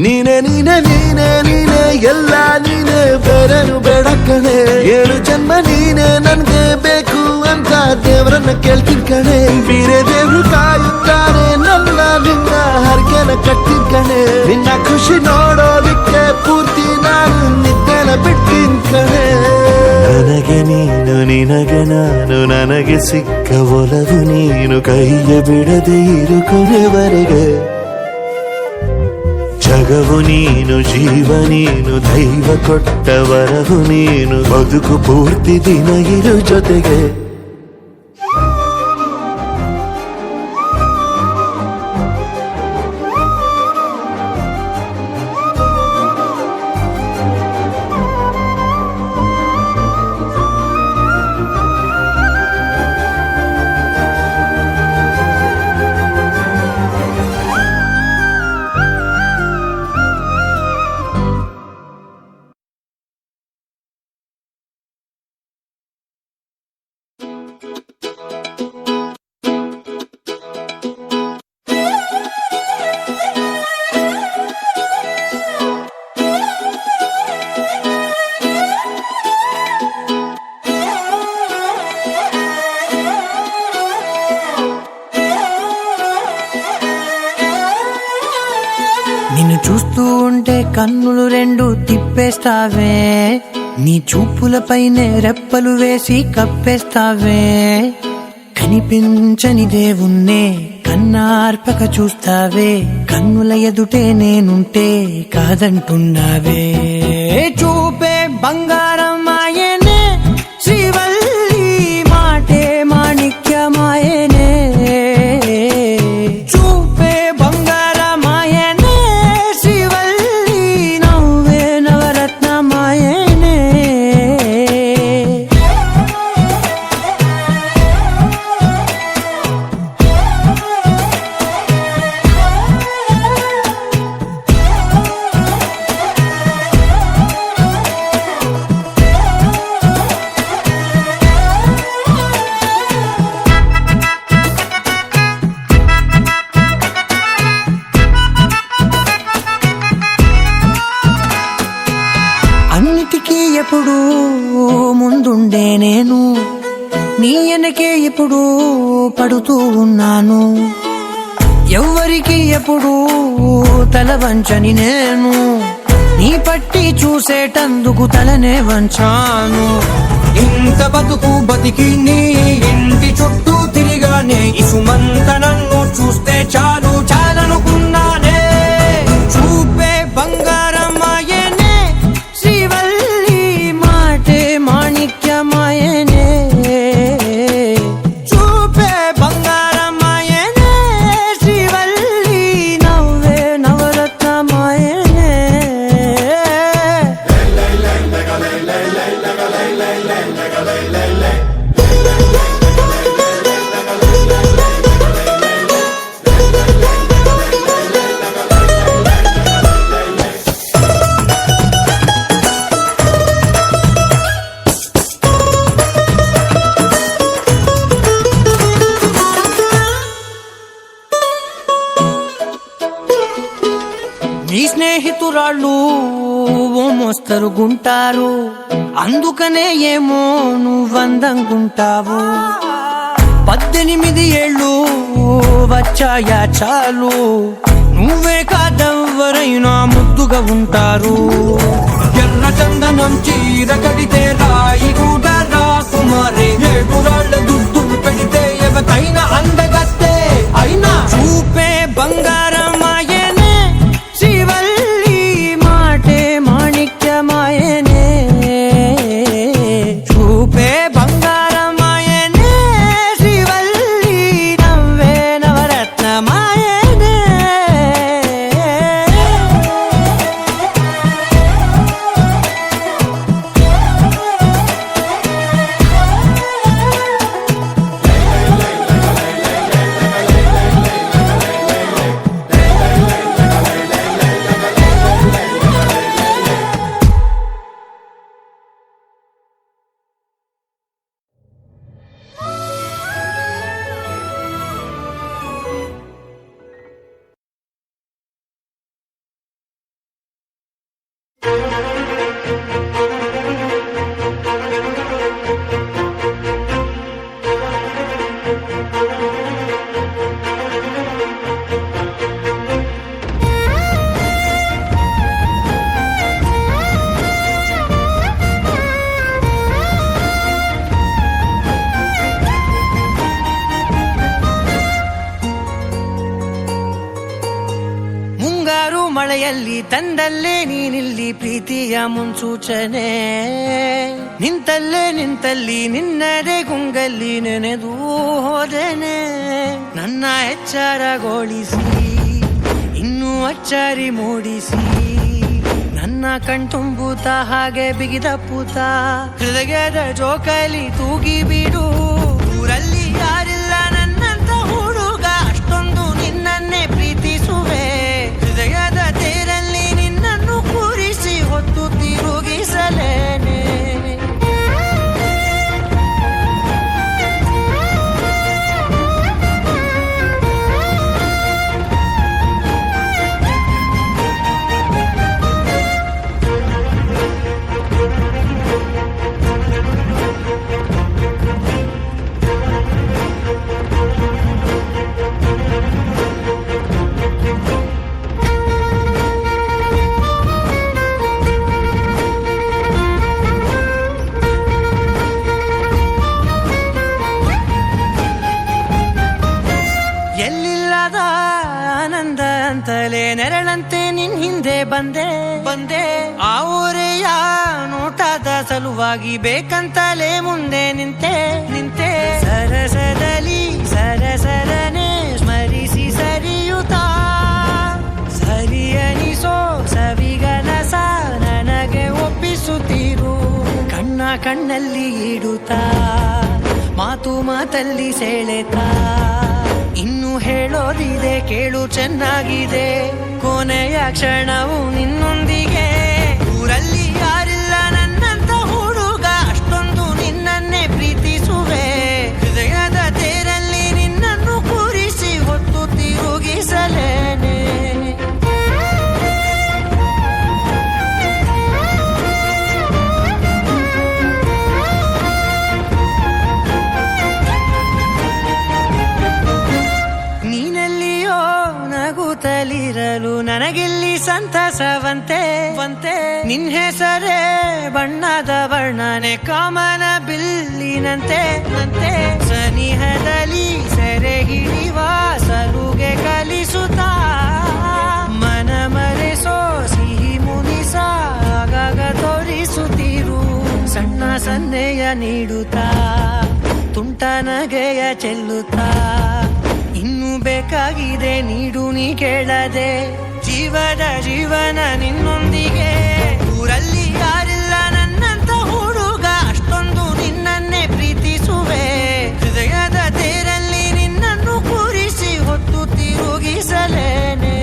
ನೀನೆ ನೀನೆ ನೀನೆ ನೀನೆ ಎಲ್ಲ ನೀನೆ ಬೇರೆನು ಬೇಡ ಕಣೆ 7 ಜನ್ಮ ನೀನೆ ನನ್ಗೆ ಬೇಕು ಅಂತ ದೇವರನ್ನ ಕೇಳ್ತೀನಿ ಕಣೆ ಬೇರೆ ದೇವ್ರು ಕಾಯುತ್ತಾರೆ ನನ್ನ ನಿನ್ನ ಹರಕೆನ ಕಟ್ತೀನಿ ಕಣೆ ನಿನ್ನ ಖುಷಿ ನೋಡೋದಿಕ್ಕೆ ಪೂರ್ತಿ ನಾನು ನಿದ್ದೆನ ಬಿಡ್ತೀನಿ ಕಣೆ ನನಗೆ ನೀನು ನಿನಗೆ ನಾನು ನನಗೆ ಸಿಕ್ಕ ಒಲವು ನೀನು ಕೈಯ ಬಿಡದೆ ಇರು ಕೊನೆವರೆಗೆ ಜಗವು ನೀನು ಜೀವ ನೀನು ದೈವ ಕೊಟ್ಟ ವರವು ನೀನು ಬದುಕು ಪೂರ್ತಿ ದಿನ ಇರು ಜೊತೆಗೆ నిన్ను చూస్తూ ఉంటే కన్నులు రెండు తిప్పేస్తావే నీ చూపులపైనే రెప్పలు వేసి కప్పేస్తావే కనిపించని దేవుణ్ణే కన్నార్పక చూస్తావే కన్నుల ఎదుటే నేనుంటే కాదంటున్నావే చూపే బంగారం ఆయనే శ్రీవల్లి మాటే మాణిక్యమాయనే చూపే బంగారమాయనే శ్రీవల్లి నవ్వే నవరత్నమాయనే అన్నిటికీ ఎప్పుడు ముందుండే నేను నీ వెనకే ఎప్పుడు పడుతూ ఉన్నాను ఎవ్వరికి ఎప్పుడు తల వంచని నేను నీ పట్టి చూసేటందుకు తలనే వంచాను ఇంత బతుకు బతికి నీ ఇంటి చుట్టూ తిరిగానే ఇసుమంత నన్ను చూస్తే చాలు చాలనుకున్నానే చూపే బంగారమాయనే శ్రీవల్లి మాటే మాణిక్యమాయనే చూపే బంగారమాయనే శ్రీవల్లి నవ్వే నవరత్నమాయనే నీ స్నేహితురాళ్ళు ఓ మోస్తరు గుంటారు అందుకనే ఏమో నువ్వందంగుంటావు 18 ఏళ్ళు వచ్చాయా చాలు నువ్వే కాదెవ్వరైనా ముద్దుగా ఉంటారు ఎర్ర చందనం చీర కడితే రాయి కూడా రాకుమారే 7 రాళ్ళ దుద్దులు పెడితే ఎవతైనా అందగత్తే అయినా చూపే బంగారమాయనే శ్రీవల్లి మాటే మాణిక్యమాయనే చూపే బంగారమాయనే శ్రీవల్లి నవ్వే నవరత్నమాయనే ಮುಂಗಾರು ಮಳೆಯಲ್ಲಿ ತಂದಲ್ಲೇ ನೀನಿಲ್ಲಿ ಪ್ರೀತಿಯ ಮುನ್ಸೂಚನೆ, ನಿಂತಲ್ಲಿ ನಿನ್ನದೇ ಗುಂಗಲ್ಲಿ ನೆನೆದು ಹೋದನೆ. ನನ್ನ ಎಚ್ಚರಗೊಳಿಸಿ ಇನ್ನೂ ಅಚ್ಚರಿ ಮೂಡಿಸಿ, ನನ್ನ ಕಣ್ತುಂಬುತ್ತ ಹಾಗೆ ಬಿಗಿದಪ್ಪುತ್ತ ಹೃದಯದ ಜೋಕಾಲಿ ತೂಗಿ ಬಿಡು. ಊರಲ್ಲಿ ಯಾರಿಲ್ಲ ನನ್ನಂತ ಹುಡುಗ, ಅಷ್ಟೊಂದು ನಿನ್ನನ್ನೇ ಪ್ರೀತಿಸುವೆ. ಹೃದಯದ ತೇರಲ್ಲಿ ನಿನ್ನನ್ನು ಕೂರಿಸಿ ಹೊತ್ತು ತಿರುಗಿಸಲೇನೆ. ಎಲ್ಲಿಲ್ಲದ ಆನಂದ ಅಂತಲೇ ನೆರಳಂತೆ ನಿನ್ ಹಿಂದೆ ಬಂದೆ. ಆ ಊರೆಯ ನೋಟದ ಸಲುವಾಗಿ ಬೇಕಂತಲೇ ಮುಂದೆ ನಿಂತೆ. ಸರಸರನೆ ಸ್ಮರಿಸಿ ಸರಿಯುತ್ತಾ, ಸರಿಯನಿಸೋ ಸವಿಗನಸ ನನಗೆ ಒಪ್ಪಿಸುತ್ತೀರು. ಕಣ್ಣಲ್ಲಿ ಇಡುತ್ತಾ, ಮಾತಲ್ಲಿ ಸೆಳೆತಾ, ಇನ್ನು ಹೇಳೋದಿದೆ ಕೇಳು ಚೆನ್ನಾಗಿದೆ. ಕೊನೆಯ ಕ್ಷಣವು ನಿನ್ನೊಂದಿಗೆ. ಊರಲ್ಲಿ ಯಾರಿಲ್ಲ ನನ್ನಂತ ಹುಡುಗ, ಅಷ್ಟೊಂದು ನಿನ್ನನ್ನೇ ಪ್ರೀತಿಸುವೆ. ಹೃದಯದ ತೇರಲ್ಲಿ ನಿನ್ನನ್ನು ಕೂರಿಸಿ ಹೊತ್ತು ತಿರುಗಿಸಲೇನೆ. ನಗುತ್ತಲಿರಲು ನನಗಿಲ್ಲಿ ಸಂತಸವಂತೆ. ನಿನ್ ಹೆಸರೇ ಬಣ್ಣದ ವರ್ಣನೆ ಕಾಮನ ಬಿಲ್ಲಿನಂತೆ. ಸನಿಹದಲ್ಲಿ ಸೆರೆ ಹಿಡಿಯುವ ಸಲುಗೆ ಕಲಿಸುತ್ತಾ, ಮನ ಮರೆಸೋ ಸಿಹಿ ಮುನಿಸ ಆಗಾಗ ತೋರಿಸುತ್ತೀರು. ಸಣ್ಣ ಸನ್ನೆಯ ನೀಡುತ್ತಾ, ತುಂಟ ನಗೆಯ ಚೆಲ್ಲುತ್ತಾ, ಇನ್ನು ಬೇಕಾಗಿದೆ ನೀಡು ನೀ ಕೇಳದೆ. ಜೀವನ ನಿನ್ನೊಂದಿಗೆ. ಊರಲ್ಲಿ ಯಾರಿಲ್ಲ ನನ್ನಂತ ಹುಡುಗ, ಅಷ್ಟೊಂದು ನಿನ್ನನ್ನೇ ಪ್ರೀತಿಸುವೆ. ಹೃದಯದ ತೇರಲ್ಲಿ ನಿನ್ನನ್ನು ಕೂರಿಸಿ ಹೊತ್ತು ತಿರುಗಿಸಲೇನೆ.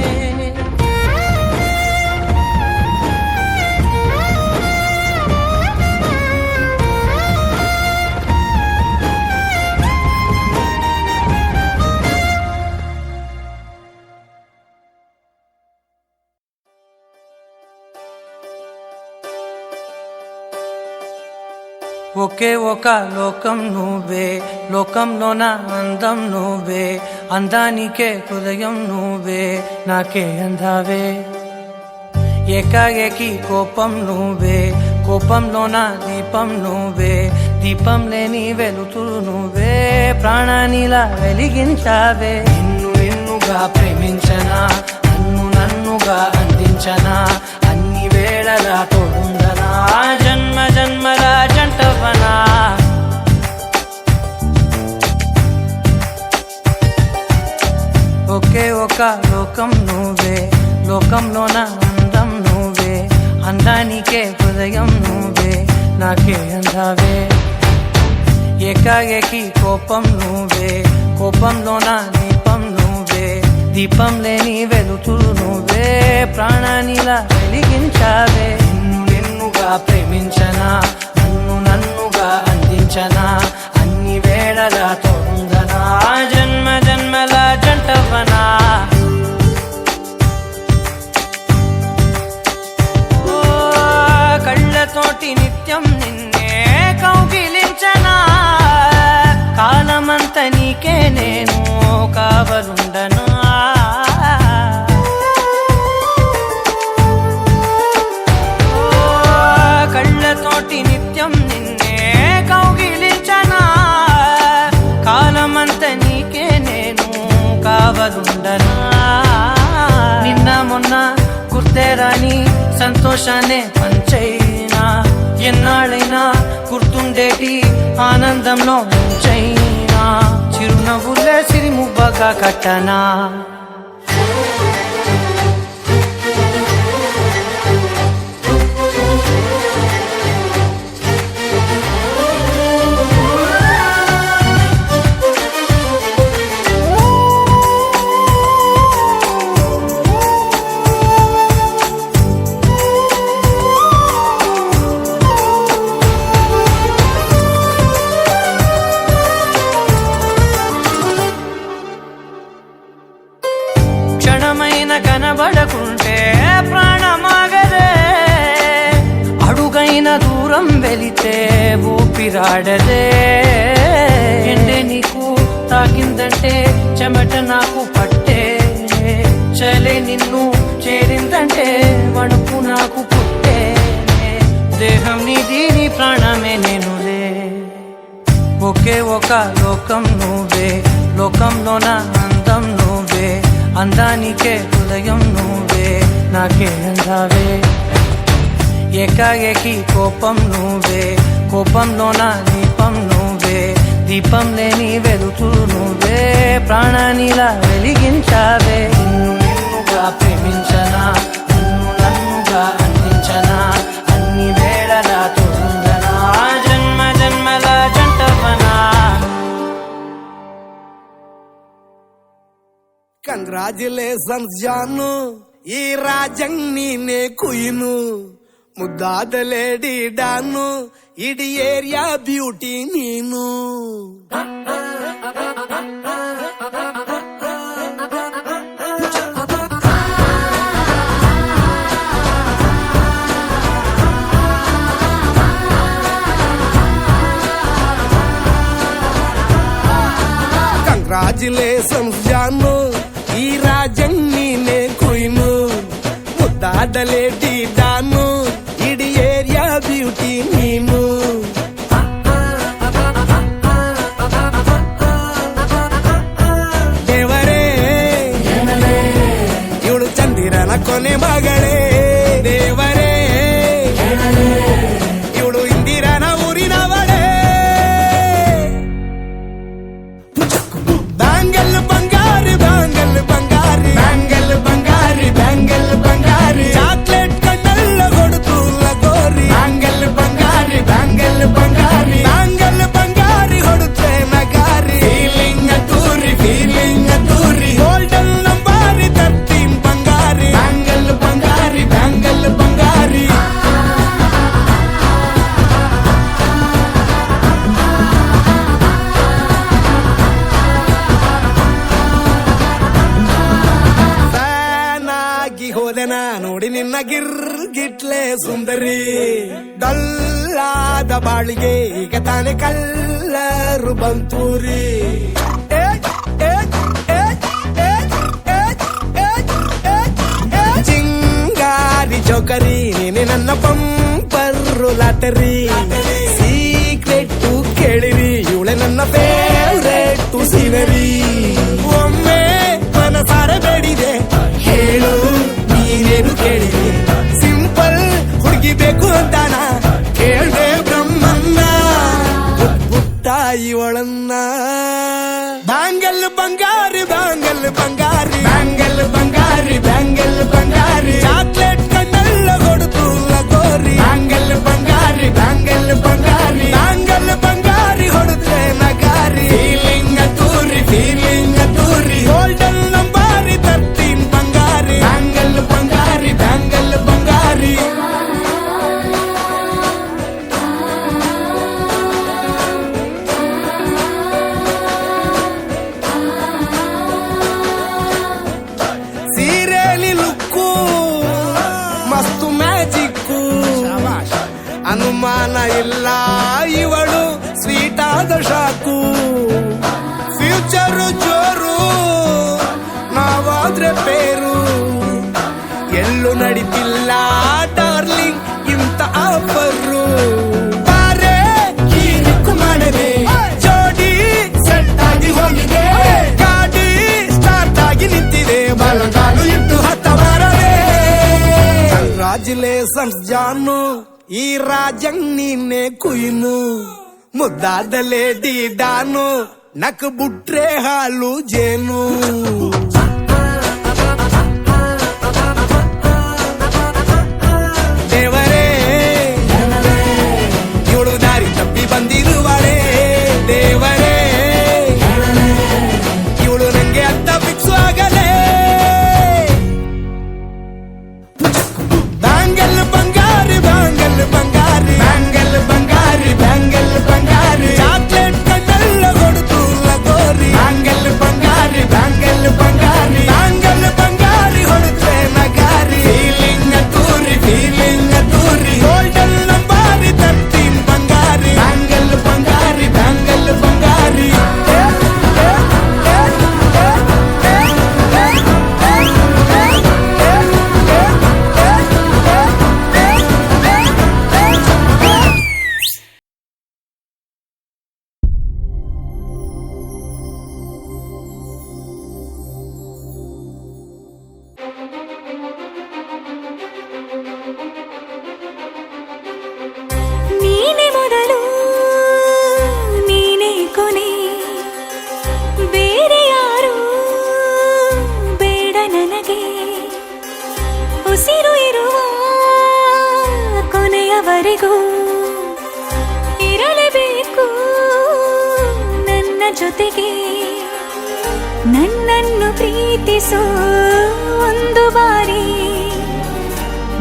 ఒకే ఒక లోకం నువ్వే, లోకంలోన అందం నువ్వే. అందానికే హృదయం నువ్వే, నాకే అందావే. ఏకాఏకి కోపం నువ్వే, కోపంలోన దీపం నువ్వే. దీపం లేని వెలుతురు నువ్వే, ప్రాణానిలా వెలిగించావే. నిన్నుగా ప్రేమించనా, నన్నుగా అందించనా, అన్ని వేళలా తోడుందనా, జన్మల జంటవనా. ఒకే ఒక లోకం నువ్వే, లోకంలోన అందం నువ్వే. అందానికే హృదయం నువ్వే, నాకే అందావే. ఏకాఏకి కోపం నువ్వే, కోపంలోన దీపం నువ్వే. దీపం లేని వెలుతురు నువ్వే, ప్రాణానిలా వెలిగించావే. నిన్నుగా ప్రేమించనా, నన్నుగా అందించనా, అన్ని వేళలా తోడుందనా, జన్మల జంటవనా. ఓ కావలుండనా కళ్ళతోటి నిత్యం నిన్నే కౌగిలించనా కాలమంత నీకే నేను కావలుండనా నిన్న మొన్న గుర్తేరాని సంతోషాన్ని పంచైనా ఎన్నాళ్ళైనా గుర్తుండేటి ఆనందంలో ముంచైనా చిరునవ్వులే సిరిముబ్బగా కట్టనా క్షణమైన కనబడకుంటే ప్రాణమాగదే అడుగైన దూరం వెళితే ఊపిరాడదే ఎండే నీకు తాకిందంటే చెమట నాకు పట్టే చలే నిన్ను చేరిందంటే వణుకు నాకు పుట్టే దేహం నీది నీ ప్రాణమే నేనులే ఒకే ఒక లోకం నువ్వే లోకంలోన అందం నువ్వే అందానికే హృదయం నువ్వే నాకే అందావే ఏకాఏకి కోపం నువ్వే కోపంలోన దీపం నువ్వే దీపం లేని వెలుతురు నువ్వే ప్రాణానిలా వెలిగించావే నిన్ను నిన్నుగా ప్రేమించనా నిన్ను నన్నుగా అందించనా అన్ని వేళలా తోడుందనా జన్మ జన్మల జంటవనా ಕಂಗ್ರಾಚುಲೇಷನ್ಸ್ ಜಾನು ಈ ರಾಜಂಗ್ ನೀನೆ ಕುಯ್ನು ಮುದ್ದಾದ ಲೇಡಿ ಡಾನು ಇಡೀ ಏರಿಯಾ ಬ್ಯೂಟಿ ನೀನು ಕಂಗ್ರಾಚುಲೇಷನ್ಸ್ ಜಾನು ಈ ರಾಜಂಗ್ ನೀನೆ ಕುಯ್ನು ಮುದ್ದಾದ ಲೇಡಿ ಡಾನು ಇಡೀ ಏರಿಯಾ ಬ್ಯೂಟಿ ನೀನು ದೇವರೇ ಇವಳು ಚಂದಿರನ ಕೊನೆ ಮಗಳೇ ದೇವರೇ ಇವಳು ಇಂದಿರನ ಊರಿನವಳೇ ಬ್ಯಾಂಗಲ್ ಬಂಗಾರಿ ಬ್ಯಾಂಗಲ್ ಬಂಗಾರಿ ಬ್ಯಾಂಗಲ್ ಬಂಗಾರಿ ಬ್ಯಾಂಗಲ್ ಬಂಗಾರಿ ಚಾಕ್ಲೇಟ್ ಕಣ್ಣಲ್ಲ ಕೊಡುತ್ತು ಲಗೋರಿ ಬ್ಯಾಂಗಲ್ ಬಂಗಾರಿ ಬ್ಯಾಂಗಲ್ ಬಂಗಾರಿ ಬ್ಯಾಂಗಲ್ ಬಂಗಾರಿ ಹೊಡುತ್ತೆ ನಗಾರಿ ಫೀಲಿಂಗ್ ತೂರಿ ಗೋಲ್ಡನ್ ನಂಬಾರಿ 13 ಬಂಗಾರಿ ಬ್ಯಾಂಗಲ್ ಬಂಗಾರಿ ಬ್ಯಾಂಗಲ್ ಬಂಗಾರಿ ಹೋದೆನ ನೋಡಿ ನಿನ್ನ ಗಿರ್ಗಿಟ್ಲೆ ಸುಂದರಿ ಡಲ್ಲಾದ ಬಾಳಿಗೆ ಈಗ ತಾನೆ ಕಲ್ಲರು ಬಂತೂರಿ ಚಿಂಗಾರಿ ಚೌಕರಿ ನೀನೆ ನನ್ನ ಬಂಪರ್ರು ಲಾಟರಿ ಸೀಕ್ರೆಟ್ ಕೇಳಿರಿ ಇವಳೆ ನನ್ನ ಫೇವ್ರೆಟ್ ಸೀನರಿ ಒಮ್ಮೆ ಮನಸಾರೆ ಬೇಡಿದೆ ಹೇಳು ನೀನೇನು ಕೇಳಿದೆ ಸಿಂಪಲ್ ಹುಡುಗಿ ಬೇಕು ಅಂತಾನ ಕೇಳ್ದೆ ಬ್ರಹ್ಮನ್ನ ಪುಟ್ಟ ಇವಳನ್ನ ಬ್ಯಾಂಗಲ್ ಬಂಗಾರಿ ಬ್ಯಾಂಗಲ್ ಬಂಗಾರಿ ಬ್ಯಾಂಗಲ್ ಬಂಗಾರಿ ಬ್ಯಾಂಗಲ್ ಬಂಗಾರಿ ಚಾಕ್ಲೇಟ್ ಕಣ್ಣಲ್ಲ ಕೊಡುತ್ತು ಲಗೋರಿ ಬ್ಯಾಂಗಲ್ ಬಂಗಾರಿ ಬ್ಯಾಂಗಲ್ ಬಂಗಾರಿ ಬ್ಯಾಂಗಲ್ ಬಂಗಾರಿ ಹೊಡುತ್ತೆ ನಗಾರಿ ಫೀಲಿಂಗ್ ತೂರಿ ಗೋಲ್ಡನ್ ನಂಬಾರಿ 13 ಬಂಗಾರಿ ಬ್ಯಾಂಗಲ್ ಬಂಗಾರಿ ಬ್ಯಾಂಗಲ್ ಬಂಗಾರಿ ಸೀರೆಲಿ ಲುಕ್ಕು ಮಸ್ತು ಮ್ಯಾಜಿಕ್ಕು ಅನುಮಾನ ಇಲ್ಲ ಇವಳು ಸ್ವೀಟ್ ಆದ ಶಾಕು ಫ್ಯೂಚರು ಜೋರು ಎಲ್ಲೂ ನಡೀತಿಲ್ಲ ಡಾರ್ಲಿಂಗ್ ಇಂತ ಆಫರು ಬಾರೆ ಕೀರಿಕು ಮಾಡದೆ ಜೋಡಿ ಸೆಟ್ ಆಗಿ ಹೋಗಿದೆ ಗಾಡಿ ಸ್ಟಾರ್ಟ್ ಆಗಿ ನಿಂತಿದೆ ಬಲಗಾಲು ಇಟ್ಟು ಹತ್ತ ಬಾರದೆ ಕಂಗ್ರಾಚುಲೇಷನ್ಸ್ ಜಾನು ಈ ರಾಜಂಗ್ ನೀನೆ ಕುಯ್ನು ಮುದ್ದಾದ ಲೇಡಿ ಡಾನು ನಕ್ ಬುಟ್ರೆ ಹಾಲು ಜೇನು ದೇವರೇ ಇವಳು ದಾರಿ ತಪ್ಪಿ ಬಂದಿರುವಳೆ ದೇವರೇ ಇವಳು ನಂಗೆ ಅಂತ ಫಿಕ್ಸ್ ಆಗಲೇ ಬ್ಯಾಂಗಲ್ ಬಂಗಾರಿ ಬ್ಯಾಂಗಲ್ ಬಂಗಾರಿ ಬ್ಯಾಂಗಲ್ ಬಂಗಾರಿ ಬ್ಯಾಂಗಲ್ ಬಂಗಾರಿ ಚಾಕ್ಲೇಟ್ ಕಣ್ಣೆಲ್ಲ ಕೊಡುತ್ತು ಲಗೋರಿ ಬ್ಯಾಂಗಲ್ ಬಂಗಾರಿ ಬ್ಯಾಂಗಲ್ ಬಂಗಾರಿ ಬ್ಯಾಂಗಲ್ ಬಂಗಾರಿ ಹೊಡುತ್ತೆ ನಗಾರಿ ಫೀಲಿಂಗ್ ತೂರಿ ಗೋಲ್ಡನ್ ನಂಬಾರಿ 13 ಬಂಗಾರಿ ಬ್ಯಾಂಗಲ್ ಬಂಗಾರಿ ಬ್ಯಾಂಗಲ್ ಬಂಗಾರಿ ನೀನೆ ಮೊದಲು ನೀನೆ ಕೊನೆ ಬೇರೆ ಯಾರು ಬೇಡ ನನಗೆ ಉಸಿರು ಇರುವ ಕೊನೆಯವರೆಗೂ ಇರಲೇಬೇಕು ನನ್ನ ಜೊತೆಗೆ ನನ್ನನ್ನು ಪ್ರೀತಿಸೋ ಒಂದು ಬಾರಿ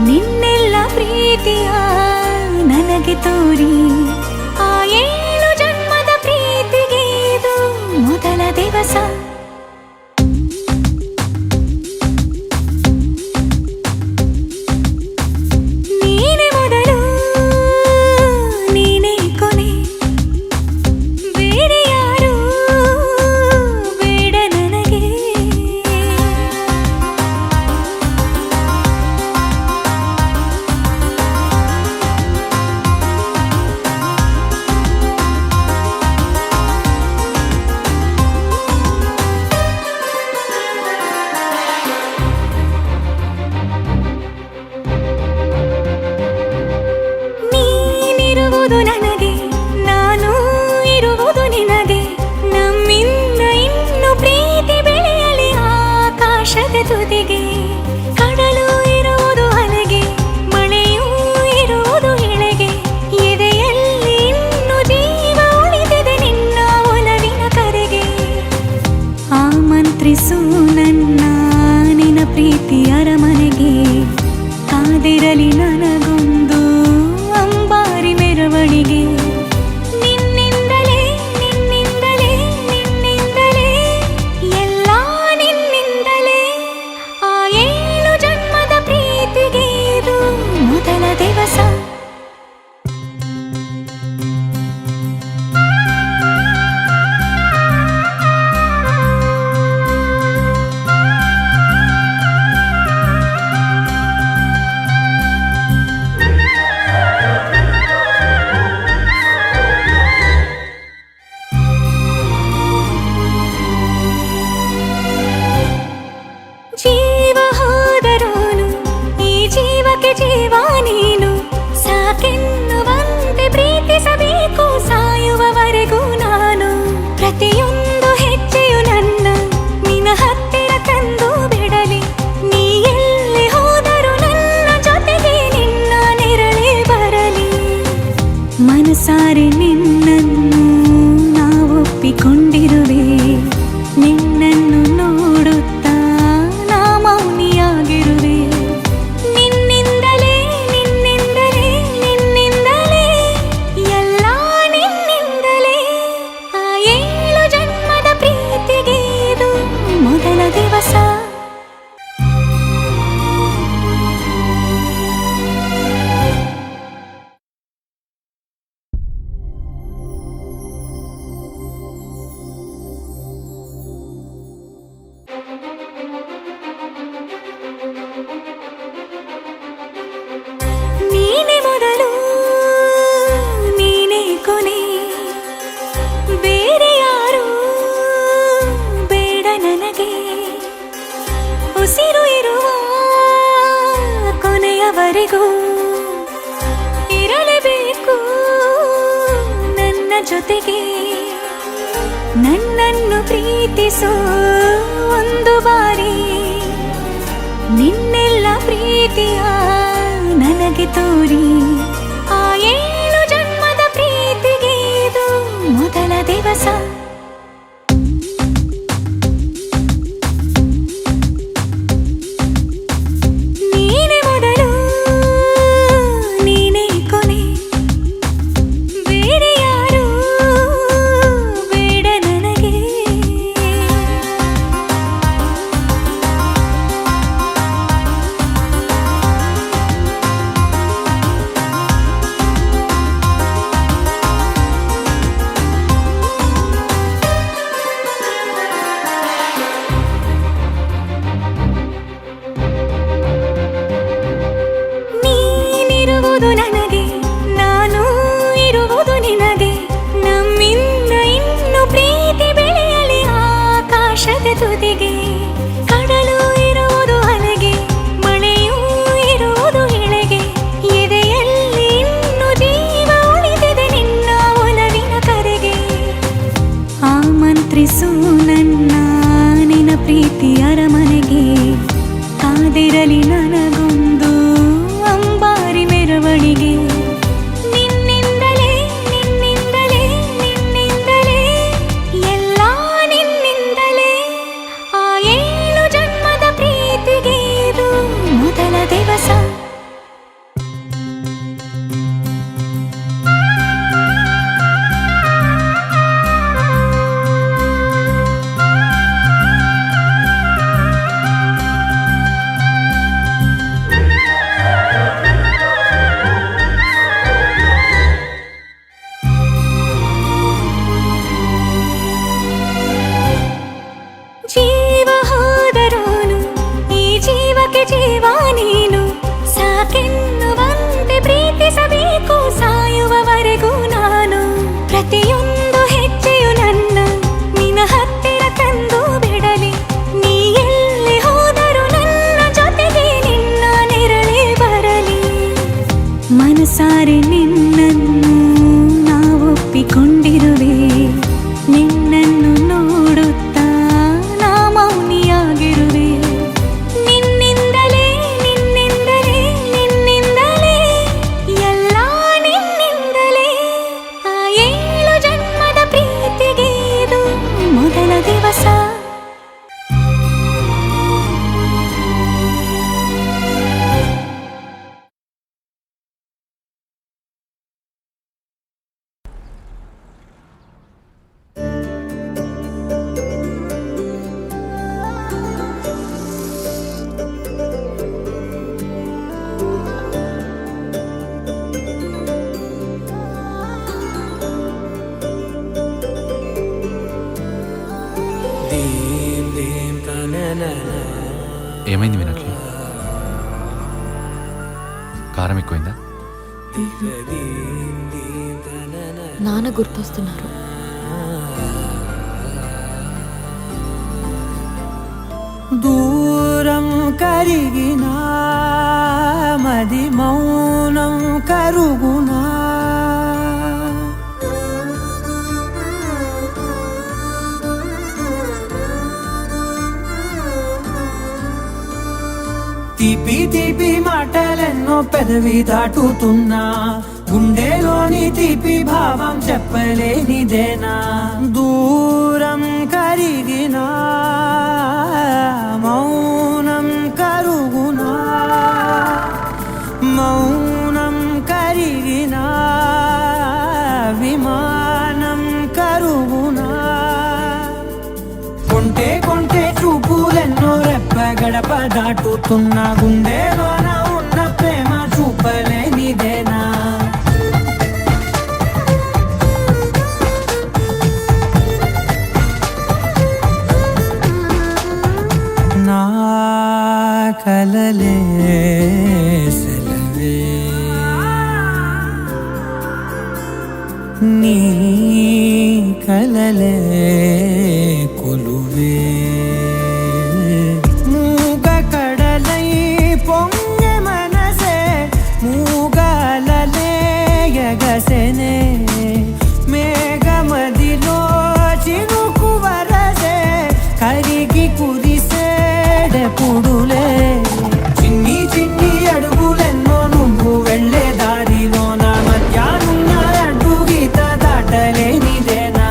ನಿನ್ನೆಲ್ಲ ಪ್ರೀತಿಯ ನನಗೆ ತೋರಿ ಆ 7 ಜನ್ಮದ ಪ್ರೀತಿಗೆ ಇದು ಮೊದಲ ದಿವಸ ನೀನೆ ಮೊದಲು ನೀನೆ ಕೊನೆ ಬೇರೆ ಯಾರು ಬೇಡ ನನಗೆ ನೀನಿರುವುದು ನನಗೆ ನಾನು ಇರುವುದು ನಿನಗೆ ನಮ್ಮಿಂದ ಇನ್ನು ಪ್ರೀತಿ ಬೆಳೆಯಲಿ ಆಕಾಶದ ತುದಿಗೆ ಕಡಲು ಇರುವುದು ಅಲೆಗೆ ಮಳೆಯೂ ಇರುವುದು ಇಳೆಗೆ ಎದೆಯಲ್ಲಿ ಇನ್ನು ಜೀವ ಉಳಿದಿದೆ ನಿನ್ನ ಒಲವಿನ ಕರೆಗೆ ಆಮಂತ್ರಿಸು ನನ್ನ ನಿನ್ನ ಪ್ರೀತಿ ಅರಮನೆಗೆ ಕಾದಿರಲಿ ನನಗೊಂದು ಅಂಬಾರಿ ಮೆರವಣಿಗೆ ನಿನ್ನಿಂದಲೇ ನಿನ್ನಿಂದಲೇ ನಿನ್ನಿಂದಲೇ ಎಲ್ಲ ನಿನ್ನಿಂದಲೇ ಆ 7 ಜನ್ಮದ ಪ್ರೀತಿಗೆ ಇದು ಮೊದಲ ದಿವಸ ಸಾಯುವವರೆಗೂ ಇರಲೇಬೇಕು ನನ್ನ ಜೊತೆಗೆ. ನನ್ನನ್ನು ಪ್ರೀತಿಸೋ ಒಂದು ಬಾರಿ ನಿನ್ನೆಲ್ಲ ಪ್ರೀತಿಯ ನನಗೆ ತೋರಿ. ಆ 7 ಜನ್ಮದ ಪ್ರೀತಿಗೆ ಇದು ಮೊದಲ ದಿವಸ. ನೀನೇ ಮೊದಲು ನೀನೇ ಕೊನೆ, ಬೇರೆ ಯಾರು ಬೇಡ ನನಗೆ. ನೀನಿರುವುದು ನನಗೆ, ನಾನು ಇರುವುದು ನಿನಗೆ. ನಮ್ಮಿಂದ ಇನ್ನು ಪ್ರೀತಿ ಬೆಳೆಯಲಿ ಆಕಾಶದ ತುದಿಗೆ. ಕಡಲು ಇರುವುದು ಅಲೆಗೆ, ಮಳೆಯೂ ಇರುವುದು ಎಳೆಗೆ. ಎದೆಯಲ್ಲಿ ಇನ್ನು ಜೀವ ಉಳಿದಿದೆ ನಿನ್ನ ಒಲವಿನ ಕರೆಗೆ. ಆಮಂತ್ರಿಸು ನನ್ನ ನಿನ್ನ ಪ್ರೀತಿ ಅರಮನೆಗೆ. ಕಾದಿರಲಿ ನನಗೊಂದು ಅಂಬಾರಿ ಮೆರವಣಿಗೆ. ನಿನ್ನಿಂದಲೇ ನಿನ್ನಿಂದಲೇ ನಿನ್ನಿಂದಲೇ ಎಲ್ಲ ನಿನ್ನಿಂದಲೇ. ಆ 7 ಜನ್ಮದ ಪ್ರೀತಿಗೆ ಇದು ಮೊದಲ ದಿವಸ. ಜೀವ ಹೋದರೋನು ಈ ಜೀವಕ್ಕೆ ಜೀವ ನೀನು. ಸಾಕೆನ್ನುವಂತೆ ಪ್ರೀತಿಸಬೇಕು ಸಾಯುವವರೆಗೂ ನಾನು. ಪ್ರತಿಯೊಂದು ಹೆಜ್ಜೆಯು ನನ್ನ ನಿನ್ನ ಹತ್ತಿರ ತಂದು ಬಿಡಲಿ. ನೀ ಎಲ್ಲಿ ಹೋದರೂ ನನ್ನ ಜೊತೆಗೆ ನಿನ್ನ ನೆರಳೇ ಬರಲಿ. ಮನಸಾರೆ ನಿನ್ನನ್ನು ನಾವೊಪ್ಪಿಕೊಂಡಿರುವೆ. ನಿನ್ನನ್ನು ನೋಡುತ್ತಾ ನಾ ಮೌನಿಯಾಗಿರುವೆ. ನಿನ್ನಿಂದಲೇ ನಿನ್ನಿಂದಲೇ ನಿನ್ನಿಂದಲೇ ಎಲ್ಲ ನಿನ್ನಿಂದಲೇ. ಆ 7 ಜನ್ಮದ ಪ್ರೀತಿಗೆ ಇದು ಮೊದಲ ದಿವಸ. ఏమైంది మీనాక్షి? కారం ఎక్కువైందా? నాన్న గుర్తొస్తున్నారు. దూరం కరిగినా మది మౌనం కరుగునా. తీపి తీపి మాటలెన్నో పెదవి దాటుతున్నా. గుండెలోని తీపి భావం చెప్పలేనిదేనా. దూరం కరిగినా మౌనం కరుగునా. మౌనం కరిగినా విమానం కరుగునా. కొంటే కొంటే చూపులెన్నో రెప్ప గడప దాటుతున్నా. గుండెలోన ఉన్న ప్రేమ చూపలేనిదేనా. నా కలలే సెలవే నీ కలలే కొలువే. మూగ కడలై పొంగె మనసే వెలసెనే మేఘమదిలో చినుకు వరసే కరిగి కురిసేడెప్పుడులే చిన్ని చిన్ని అడుగులెన్నో నువ్వు వెళ్ళే దారిలో నా మధ్యాహ్న అడ్డు గీత దాటలేనిదేనా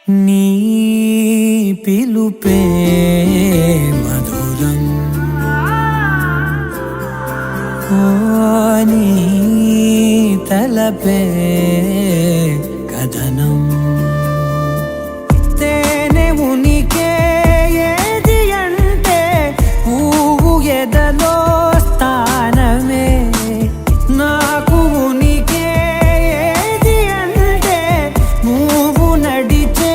నీ పిలుపే మధురం ఓ నీ తలపే కథనం తేనె ఉనికే ఏది అంటే పువ్వు ఎదలో స్థానమే నాకు ఉనికే ఏది అంటే నువ్వు నడిచే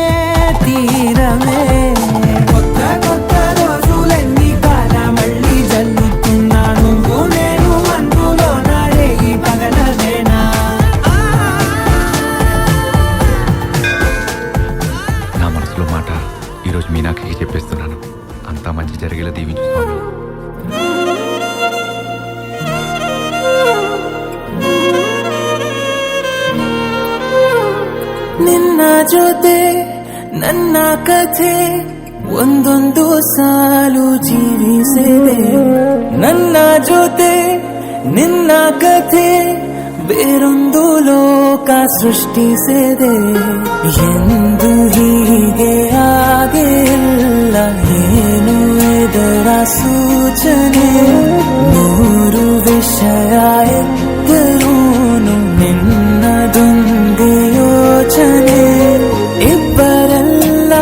తీరమే కొత్త కొత్త రోజులన్నీ కాల మళ్ళీ జల్లుతున్నా నువ్వు నేను అందులో నాడే ఈ పగలవేనా నా మనసులో మాట ఈరోజు మీనాకి చెప్పేస్తున్నాను. అంతా మంచి జరిగేలా దీవించు స్వామి. ನಿನ್ನ ಜೊತೆ ನನ್ನ ಕಥೆ ಒಂದೊಂದು ಸಾಲು ಜೀವಿಸಿದೆ ನನ್ನ ಜೊತೆ ನಿನ್ನ ಕಥೆ ಬೇರೊಂದು ಲೋಕ ಸೃಷ್ಟಿಸಿದೆ ಎಂದು ಹೀಗೆ ಆಗಿಲ್ಲ ಏನು ಇದರ ಸೂಚನೆ ನೂರು ವಿಷಯ ಎತ್ತರೂನು ನಿನ್ನದೊಂದೇ ಯೋಚನೆ ಇಬ್ಬರಲ್ಲ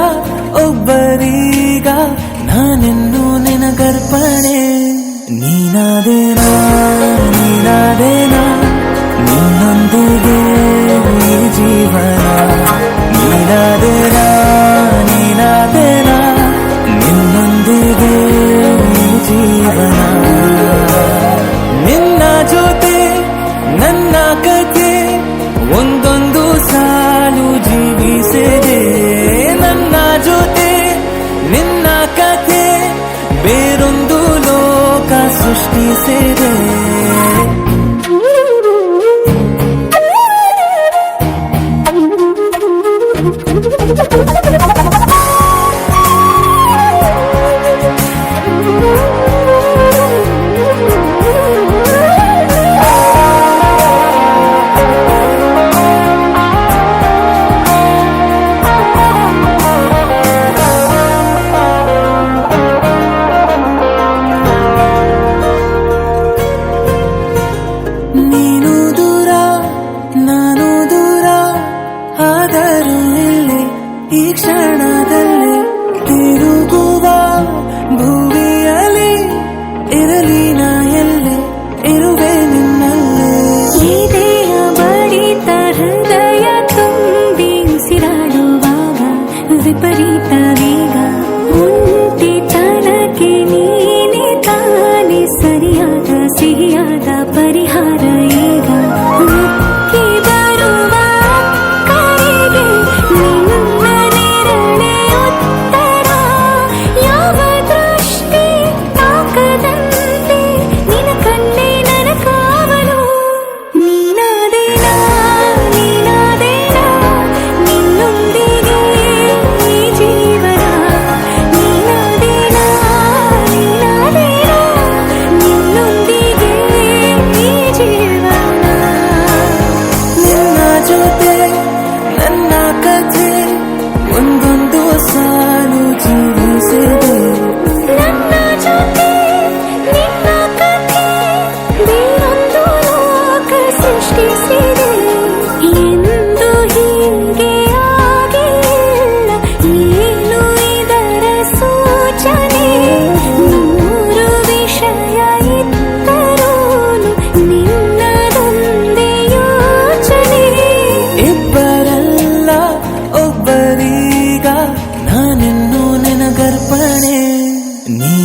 ಒಬ್ಬರೀಗ ನಾನೆನ್ನು ನಿನಗರ್ಪಣೆ ನೀನಾದೇನಾ ನೀನಾದೇನಾ ನಿನ್ನೊಂದಿಗೆ ಈ ಜೀವನ ನೀನಾದೇನಾ ನೀನಾದೇನಾ ನಿನ್ನೊಂದಿಗೆ ಈ ಜೀವನ ನಿನ್ನ ಜೊತೆ ನನ್ನ ಕಥೆ ಒಂದೊಂದು ಸಾಲು ಜೀವಿಸಿದೆ ನನ್ನ ಜೊತೆ ನಿನ್ನ ಕಥೆ ಬೇರೊಂದು ಲೋಕ ಸೃಷ್ಟಿಸಿದೆ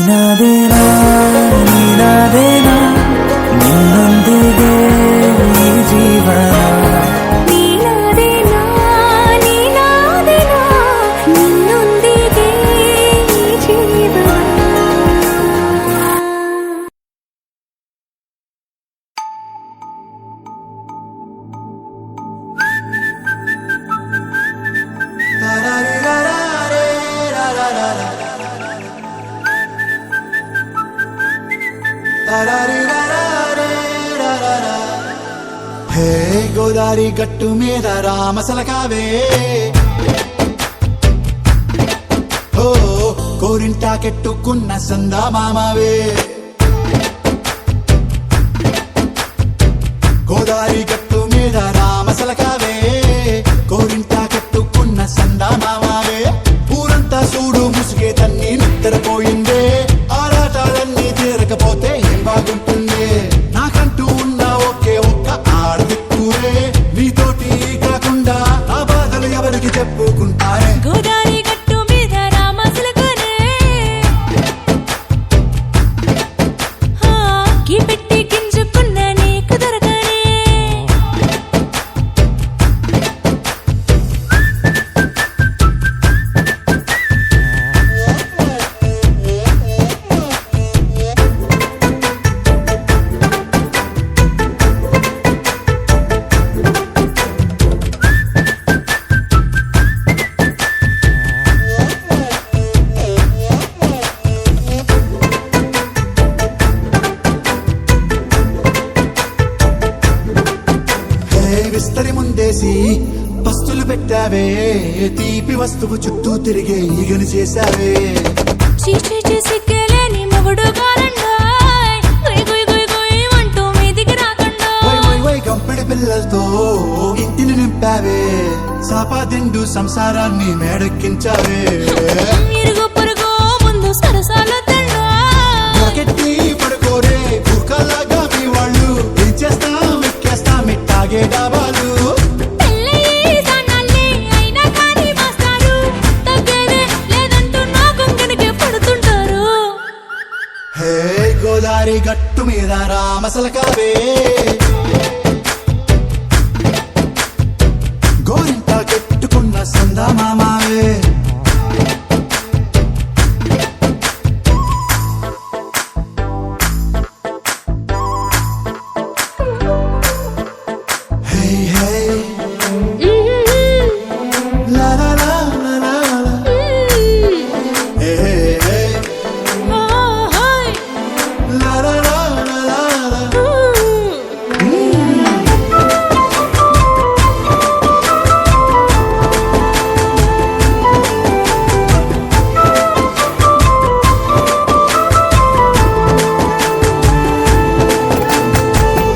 ನೀನಾದೇನಾ ನೀನಾದೇನಾ ನಿನ್ನೊಂದಿಗೆ ಈ ಜೀವನ ನೀನಾದೇನಾ ನೀನಾದೇನಾ ನಿನ್ನೊಂದಿಗೆ ಈ ಜೀವನ హే గోదారి గట్టు మీద రామసలకావే ఓ కోరింటా కెట్టుకున్న సందా మామావే గోదారి గట్టు మీద రామసలకావే కోరింటా కెట్టుకున్న సందా మామావే ఊరంతా చూడు ముసుగే తన్ని నిద్రపోయిందే ఆరాటాలన్నీ తీరకపోతే ఏం బాగుంటుంది నాకంటూ ఉన్న ఒకే ఒక్క ఆడదిక్కురే నీతోటి కాకుండా నా బాధలు ఎవరికి చెప్పుకుంటారే గోదారి గట్టు మీద రామసలకనే కీ పెట్టి గింజుకున్న నీకు దొరకనే విస్తరి ముందేసి పస్తులు పెట్టావే తీపి వస్తువు చుట్టూ తిరిగే ఈగను చేశావే చీచీ సిగ్గలేని మొగుడు కాలండాయ్ గుయ్ గుయ్ గుయ్ గుయ్ అంటూ మీదికి రాకుండా వై గంపెడి పిల్లలతో ఇంటిని నింపావే సాపాదిండు సంసారాన్ని మేడెక్కించావే ఇరుగు పొరుగు ముందు సరసాలు తండా రాకెట్టి పడుకోరే బుర్కలాగా మీ వాళ్ళు ఏం చేస్తాం ఎక్కేస్తాం ఇట్టాగే డాబాలు పెళ్ళయి సన్నాళ్ళే అయినా కానీ మాస్తారు తగ్గేదే లేదంటూ నా కొంగనికి పడుతుంటారు హే గోదారి గట్టు మీద రామసలకావే గోరింట కెట్టుకున్న సందా మామావే హే హే లా లా లా లా లా లా. హే హే ఓహోయ్ లా లా లా లా లా లా.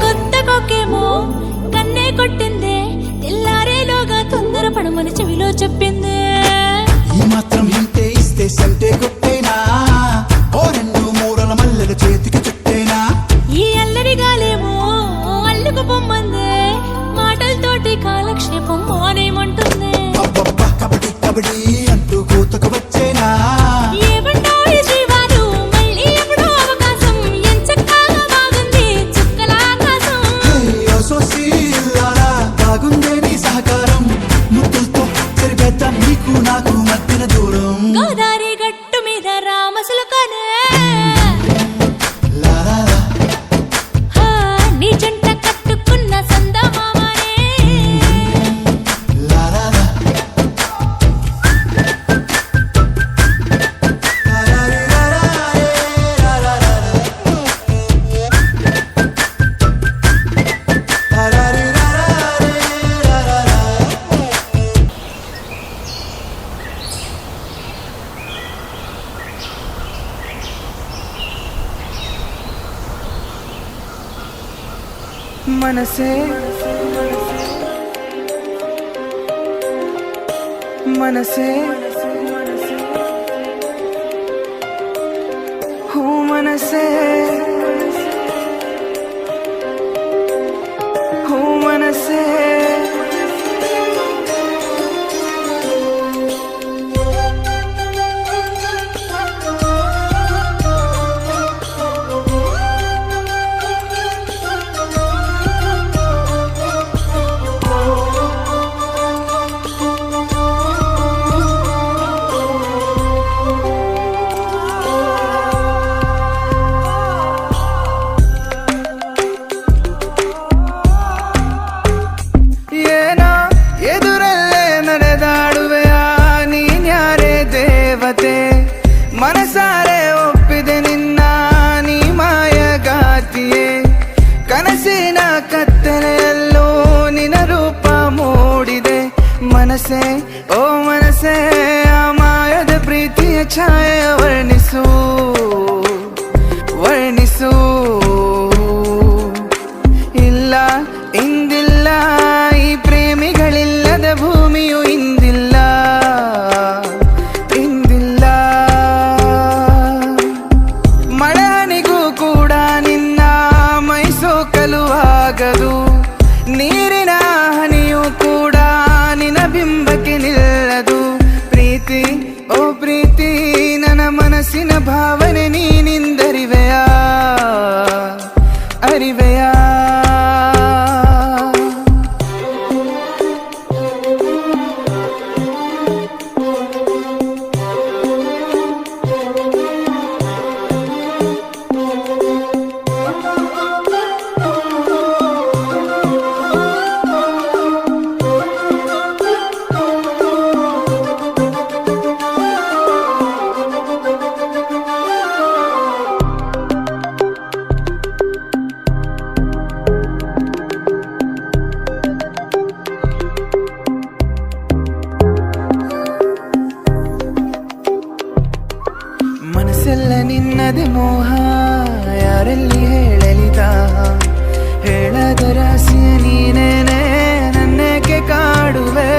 కొత్త కొక్కేమో కన్నే కొట్టిందే తెల్లారేలోగా తొందర పడమని చెవిలో చెప్పిందే ఈ మాత్రం హింటే ఇస్తే సంటే కొట్టేనా ఓ రెండు మూరల మల్లెల చేతికి చుట్టేనా ఈ అల్లరి గాలేమో అల్లుకు పొమ్మందే మాటలతోటి కాలక్షేపం మానేమంటుంది అబ్బబ్బా కబడ్డీ కబడ్డీ అంటూ కూతకు వచ్చేనా ఏమంటావు జీవాలు మళ్ళీ ఎప్పుడో అవకాశం ఎంచక్కా బాగుంది చుక్కల ఆకాశం హే సోసి ఇల్లారా బాగుందే నీ సహకారం ముద్దులతో సరిపెద్దాం నీకు నాకు మధ్యన దూరం గోదారి గట్టు మీద రామసులకనే లా లా లా. నీ జంట కట్టుకున్న సందమామనే లా లా లా. లా లా రీ లా లా రే లా లా లా లా. లా లా రీ లా లా రే లా లా లా. మనసే మనసే హూ మనసే హూ మనసే ಮೋಹ ಯಾರಲ್ಲಿ ಹೇಳಲಿದ ಹೇಳದ ರಾಸಿಯ ನೀನೇನೆ ನನ್ನೇಕೆ ಕಾಡುವೆ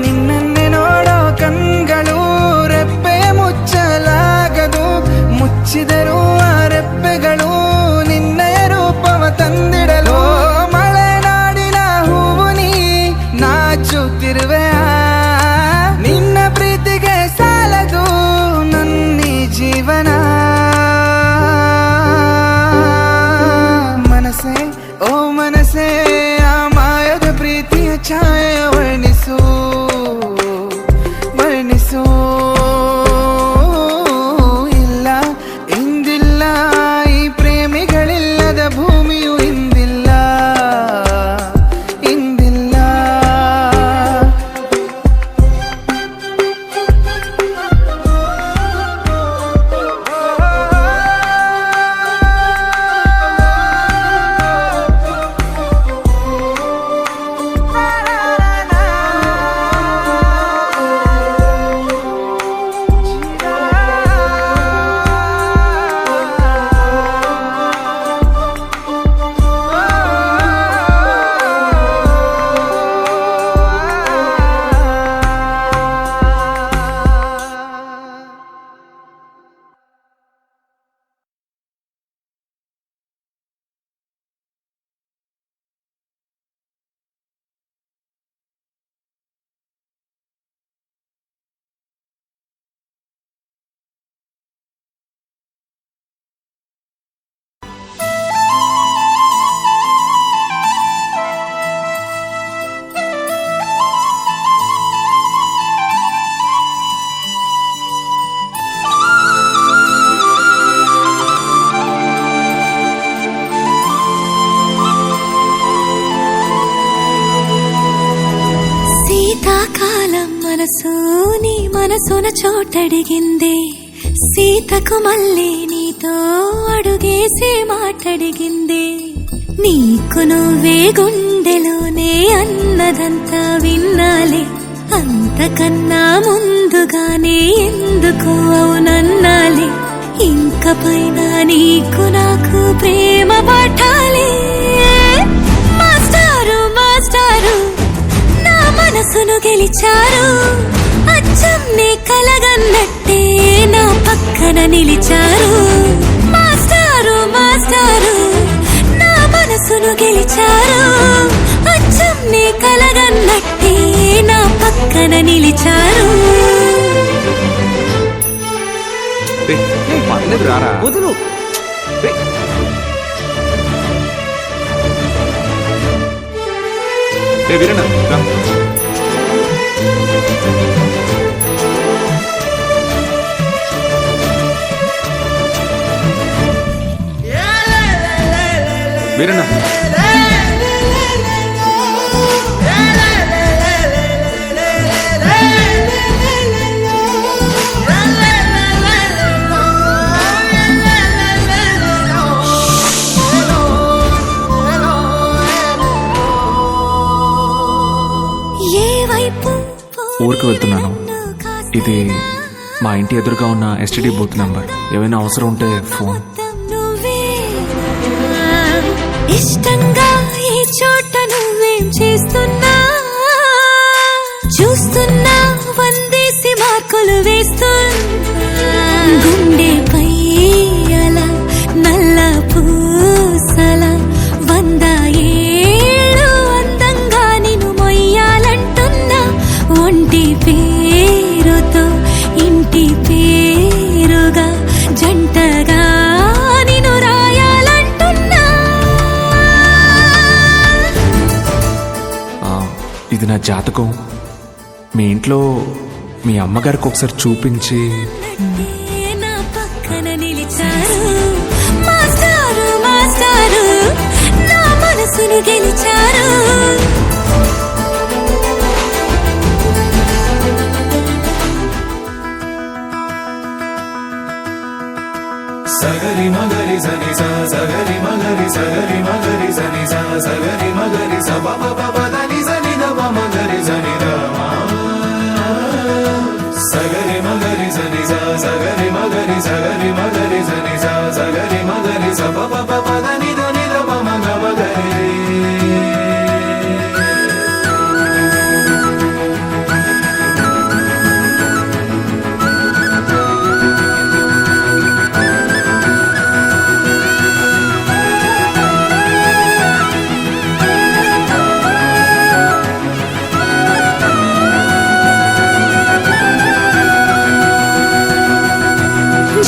ನಿನ್ನನ್ನೇ ನೋಡೋ ಕಣ್ಗಳು ರೆಪ್ಪೆ ಮುಚ್ಚಲಾಗದು ಮುಚ್ಚಿದರೂ ಆ ರೆಪ್ಪೆಗಳು ನಿನ್ನೆಯ ರೂಪವ ತಂದಿಡಲು ಮಲೆನಾಡಿನ ಹೂವು ನೀ ನಾಚುತ್ತಿರುವೆ ನಿನ್ನ ಪ್ರೀತಿಗೆ ಸಾಲದು ನನ್ನಿ ಜೀವನ ಮನಸ್ಸೇ ಓ ಮನಸ್ಸೇ ಆ ಮಾಯದ ಪ್ರೀತಿಯ ಛಾಯೆಯ ವರ್ಣಿಸು ವರ್ಣಿಸು ಇಲ್ಲ ಇಂದಿಲ್ಲ ಈ ಪ್ರೇಮಿಗಳಿಲ್ಲದ ಭೂಮಿಯು ಇಂದಿಲ್ಲ ಇಂದಿಲ್ಲ శీతాకాలం మనసు నీ మనసున చోటడిగిందే సీతకు మళ్ళీ నీతో అడుగేసే మాటడిగిందే నీకు నువ్వే గుండెలోనే అన్నదంతా విన్నాలే అంతకన్నా ముందుగానే ఎందుకు అవునన్నాలే ఇంక పైన నీకు నాకు ప్రేమ పాఠాలే మాస్టారు మాస్టారు మనసును గెలిచారు అచ్చం నీ కలగన్నట్టే నా పక్కన నిలిచారు మాస్టారు మాస్టారు నా మనసును గెలిచారు అచ్చం నీ కలగన్నట్టే నా పక్కన నిలిచారు వదులు వీరన్న వీరన్న ఊరికి వెళ్తున్నాను. ఇది మా ఇంటి ఎదురుగా ఉన్న ఎస్టీడీ బూత్ నంబర్. ఏమైనా అవసరం ఉంటే ఫోన్. ఇష్టంగా ఈ చోట నువ్వేం చేస్తున్నా చూస్తున్నా వందేసి మార్కులు వేస్తున్నా గుండెపై అలా నల్ల పూసల 100 ఏళ్ళు అందంగా నిన్ను మొయ్యాలంటున్నా ఒంటి పేరుతో ఇంటి పేరుగా జంటగా నిన్ను రాయాలంటున్నా ఇది నా జాతకం. మీ ఇంట్లో మీ అమ్మగారికి ఒకసారి చూపించి నా పక్కన నిలిచారు మాస్టారు మాస్టారు నా మనసును గెలిచారు సగరి మగరి సని సా సగరి మగరి సగరి మగరి సని సా సగరి మగరి స ప ప ప దని సని ద ప మగరి సని ద మా సగరి మగరి సని సా సగరి మగరి సని ಸಗರಿ ಮಗರಿ ಸ ಪ ಪ ಪ ದ ನಿ ದ ನಿ ದ ಪ ಮ ಗ ಮ ಗ ರಿ.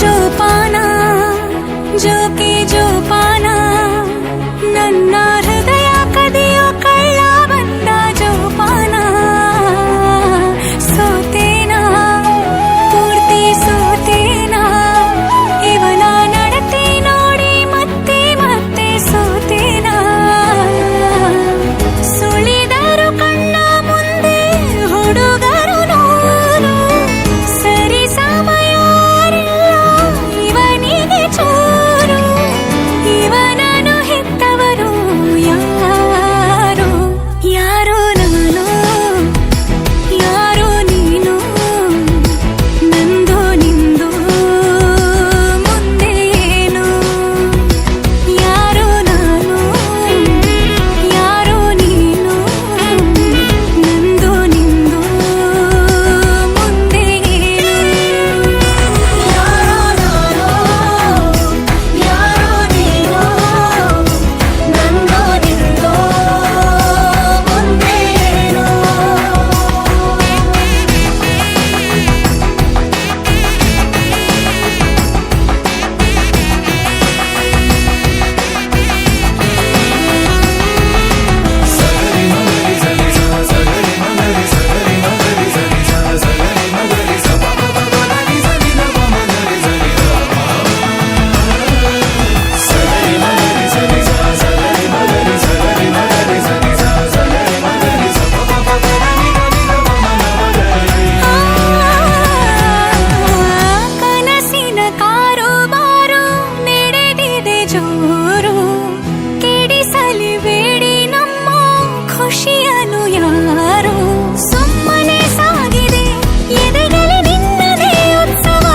ಜೋಪಾನ ಜೋಕೆ ಜೋಪಾನ ನನ್ನ ಹೃದಯ ಕದಿಯೋ ಕಳ್ಳ ಬಂದ ಜೋಪಾನ ಸೋತೇನಾ ಪೂರ್ತಿ ಸೋತೇನಾ ಇವನ ನಡತೆ ನೋಡಿ ಮತ್ತೆ ಮತ್ತೆ ಸೋತೇನಾ ಸುಳಿದರು ಕಣ್ಣ ಮುಂದೆ ಹುಡುಗರು ನೋಡು ಸರಿ ಸಮಯ ಇವನಿಗೆ ಚೂರು ಇವನನ್ನು ಹೆತ್ತವರು ಯಾರು ಯಾರೋ ನಾನು ಯಾರೋ ನೀನು ನಂದು ನಿಂದು ಮುಂದೆ ಏನು ಯಾರೋ ನಾನು ಯಾರೋ ನೀನು ನಂದು ನಿಂದು ಮುಂದೆ ಏನು ಯಾರೋ ನಾನು ಯಾರೋ ನೀನು ನಂದು ನಿಂದು ಮುಂದೆ ಏನು ಸಗರಿ ಮಗರಿ ಸನಿ ಸ ಸಗರಿ ಮಗರಿ ಸಗರಿ ಮಗರಿ ಸನಿ ಸ ಸಗರಿ ಮಗರಿ ಸ ಪ ಪ ಪ ದ ನಿ ಸ ನಿ ದ ಪ ಮ ಗ ರಿ ಸ ನಿ ದ ಸಗರಿ ಮಗರಿ ಸನಿ ಸ ಸಗರಿ ಮಗರಿ ಸಗರಿ ಮಗರಿ ಸನಿ ಸ ಸಗರಿ ಮಗರಿ ಸ ಪ ಪ ಪ ದ ನಿ ದ ನಿ ದ ಪ ಮ ಗ ಮ ಗ ರಿ. ಕನಸಿನ ಕಾರುಬಾರು ನಡೆದಿದೆ ಜೋರು ಕೆಡಿಸಲಿ ಬೇಡಿ ನಮ್ಮ ಖುಷಿಯನು ಯಾರು ಸುಮ್ಮನೆ ಸಾಗಿದೆ ಎದೆಗಲಿ ನಿನ್ನದೇ ಉತ್ಸವ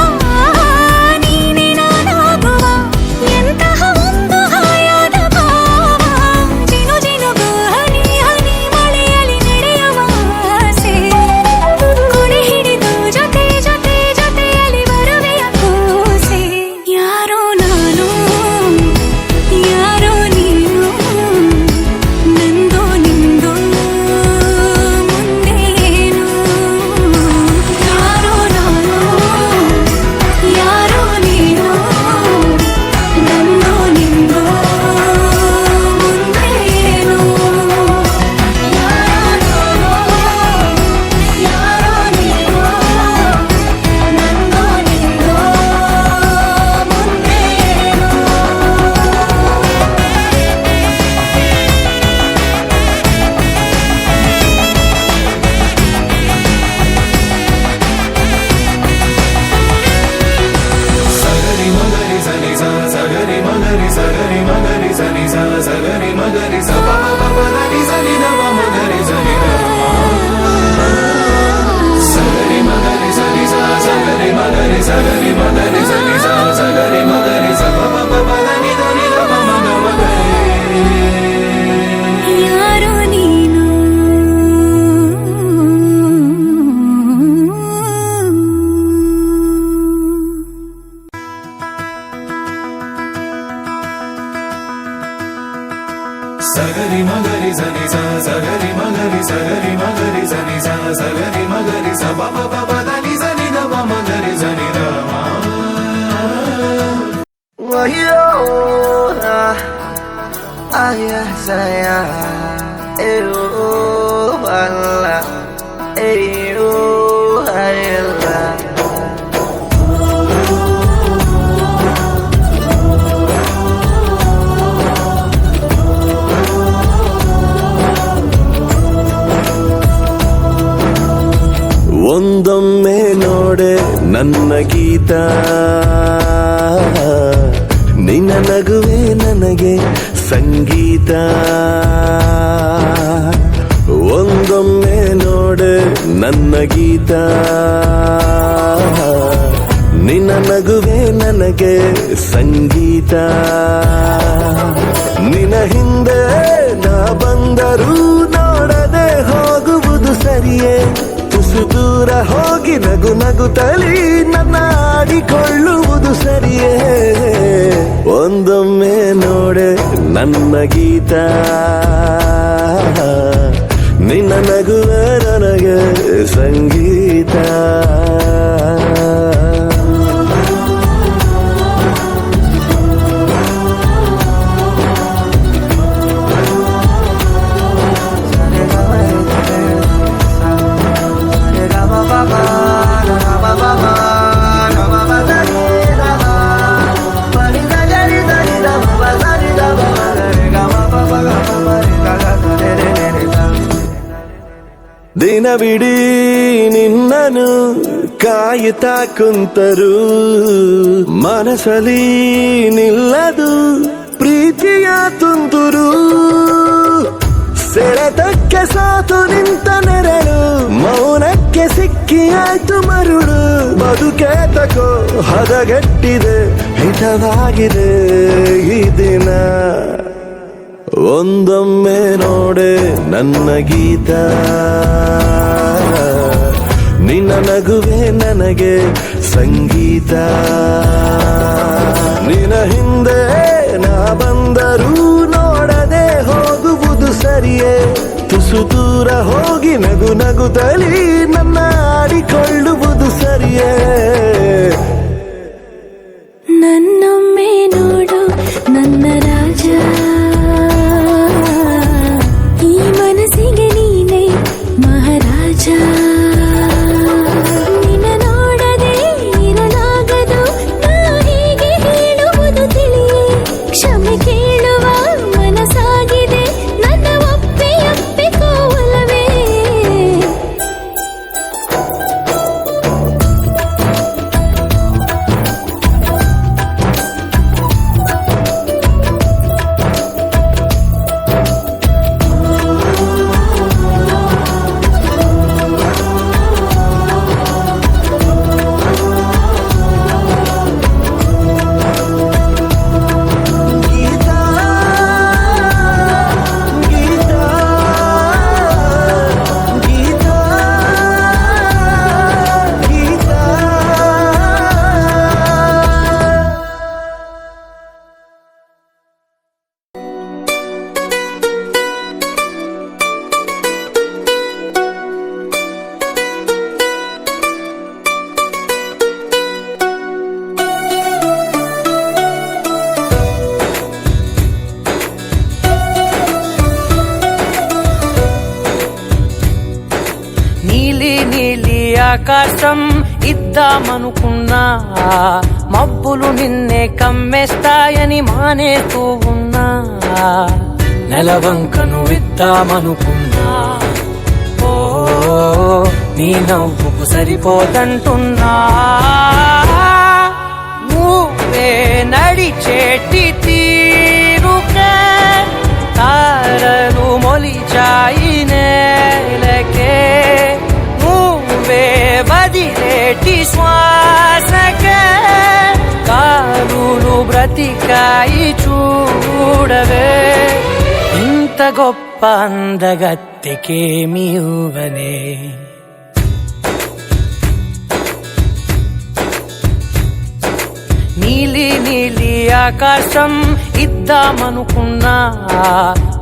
ನೀನೆ ನಾನಾಗುವ ಎಂತಹ ಒಂದು ಹಾಯಾದ ಭಾವ ಜಿನು ಜಿನುಗು ಹನಿ ಹನಿ ಮಳೆಯಲ್ಲಿ ನಡೆಯುವ ಆಸೆ ಕೊಡೆ ಹಿಡಿದು ಜೊತೆ ಜೊತೆ ಜೊತೆಯಲ್ಲಿ ಬರುವೆಯ ಕೂಸೆ ಯಾರೋ ನಾನು ಯಾರೋ ನೀನು ನಂದು ನಿಂದು ಮುಂದೆ ಏನು ಯಾರೋ ನಾನು ಯಾರೋ ನೀನು ನಂದು ನಿಂದು ಮುಂದೆ ಏನು ಯಾರೋ ನಾನು ಯಾರೋ ನೀನು ನಂದು ನಿಂದು ಮುಂದೆ ಏನು ಸಗರಿ ಮಗರಿ ಸನಿ ಸ ಸಗರಿ ಮಗರಿ ಸಗರಿ ಮಗರಿ ಸನಿ ಸ ಸಗರಿ ಮಗರಿ ಸ ಪ ಪ ಪ ದ ನಿ ಸ ನಿ ದ ಪ ಮ ಗ ರಿ ಸ ನಿ ದ ಸಗರಿ ಮಗರಿ ಸನಿ ಸ ಸಗರಿ ಮಗರಿ ಸಗರಿ ಮಗರಿ ಸನಿ ಸ ಸಗರಿ ಮಗರಿ ಸ ಪ ಪ ಪ ದ ನಿ ದ ನಿ ದ ಪ ಮ ಗ ಮ ಗ ರಿ. ಯಾರೋ ನೀನು ಸಗರಿ ಮಗರಿ ಸನಿ ಸ ಸಗರಿ ಮಗರಿ ಸಗರಿ ಮಗರಿ ಸನಿ ಸ ಸಗರಿ ಮಗರಿ ಸ ಪ ಪ ಪ ಪ ದ ನಿ ಸ ನಿ ದ ಪ ಮ ಗ ರಿ ಸ ನಿ the Wayo, ayah saya, Allah, Allah. ಒಂದೊಮ್ಮೆ ನೋಡೆ ನನ್ನ ಗೀತ ನಿನ್ನ ನಗುವೆ ನನಗೆ ಸಂಗೀತ ಒಂದೊಮ್ಮೆ ನೋಡೆ ನನ್ನ ಗೀತ ನಿನ್ನ ನಗುವೆ ನನಗೆ ಸಂಗೀತ. ನಿನ್ನ ಹಿಂದೆ ನಾ ಬಂದರೂ ನೋಡದೆ ಹೋಗುವುದು ಸರಿಯೇ. ತುಸು ದೂರ ಹೋಗಿ ನಗು ನಗುತ್ತಲಿ ನನ್ನ ಆಡಿಕೊಳ್ಳುವುದು ಸರಿಯೇ. ಒಂದೊಮ್ಮೆ ನೋಡೆ ನನ್ನ ಗೀತ, ನಿನ್ನ ನಗುವೆ ನನಗೆ ಸಂಗೀತ. ದಿನವಿಡೀ ನಿನ್ನನು ಕಾಯುತ್ತಾ ಕುಂತರು ಮನಸಲಿ ನಿಲ್ಲದು ಪ್ರೀತಿಯ ತುಂತುರು. ಸೆಳೆತಕ್ಕೆ ಸಾತು ನಿಂತ ನೆರಳು ಮೌನಕ್ಕೆ ಸಿಕ್ಕಿ ಆಯ್ತು ಮರುಳು. ಬದುಕೆ ತಕೋ ಹದಗೆಟ್ಟಿದೆ ಹಿತವಾಗಿದೆ ಈ ದಿನ. ಒಂದೊಮ್ಮೆ ನೋಡೆ ನನ್ನ ಗೀತ, ನಿನ್ನ ನಗುವೆ ನನಗೆ ಸಂಗೀತ. ನಿನ್ನ ಹಿಂದೆ ನಾ ಬಂದರೂ ನೋಡದೆ ಹೋಗುವುದು ಸರಿಯೇ. ತುಸು ದೂರ ಹೋಗಿ ನಗು ನಗುತ್ತಲಿ ನನ್ನ ಆಡಿಕೊಳ್ಳುವುದು ಸರಿಯೇ. ನನ್ನೊಮ್ಮೆ ನೋಡು ನನ್ನ ರಾಜ, ಈ ಮನಸ್ಸಿಗೆ ನೀನೆ ಮಹಾರಾಜ. ನಿನ್ನ ನೋಡದೆ ಇರಲಾಗದು, ನಾ ಹೀಗೆ ಹೇಳುವುದು ತಿಳಿಯೇ. ಕ್ಷಮೆ ಕೇಳುವ ಮನಸ್ಸಾಗಿದೆ ನನ್ನ, ಒಪ್ಪಿಕೋವಲ್ಲವೇ. ఆకాశం ఇద్దామనుకున్నా, మబ్బులు నిన్నే కమ్మేస్తాయని మానేస్తూ ఉన్నా. నెలవంకను ఇద్దామనుకున్నా, ఓ నీ నవ్వుకు సరిపోదంటున్నా. నువ్వే నడిచేటి తీరుకే తారలు మొలిచాయి నేలకే. వదిలేటి శ్వాసకే కారులు బ్రతికాయి చూడవే. ఇంత గొప్ప అందగత్తెకేమి ఇవ్వనే. నీలి నీలి ఆకాశం ఇద్దామనుకున్నా,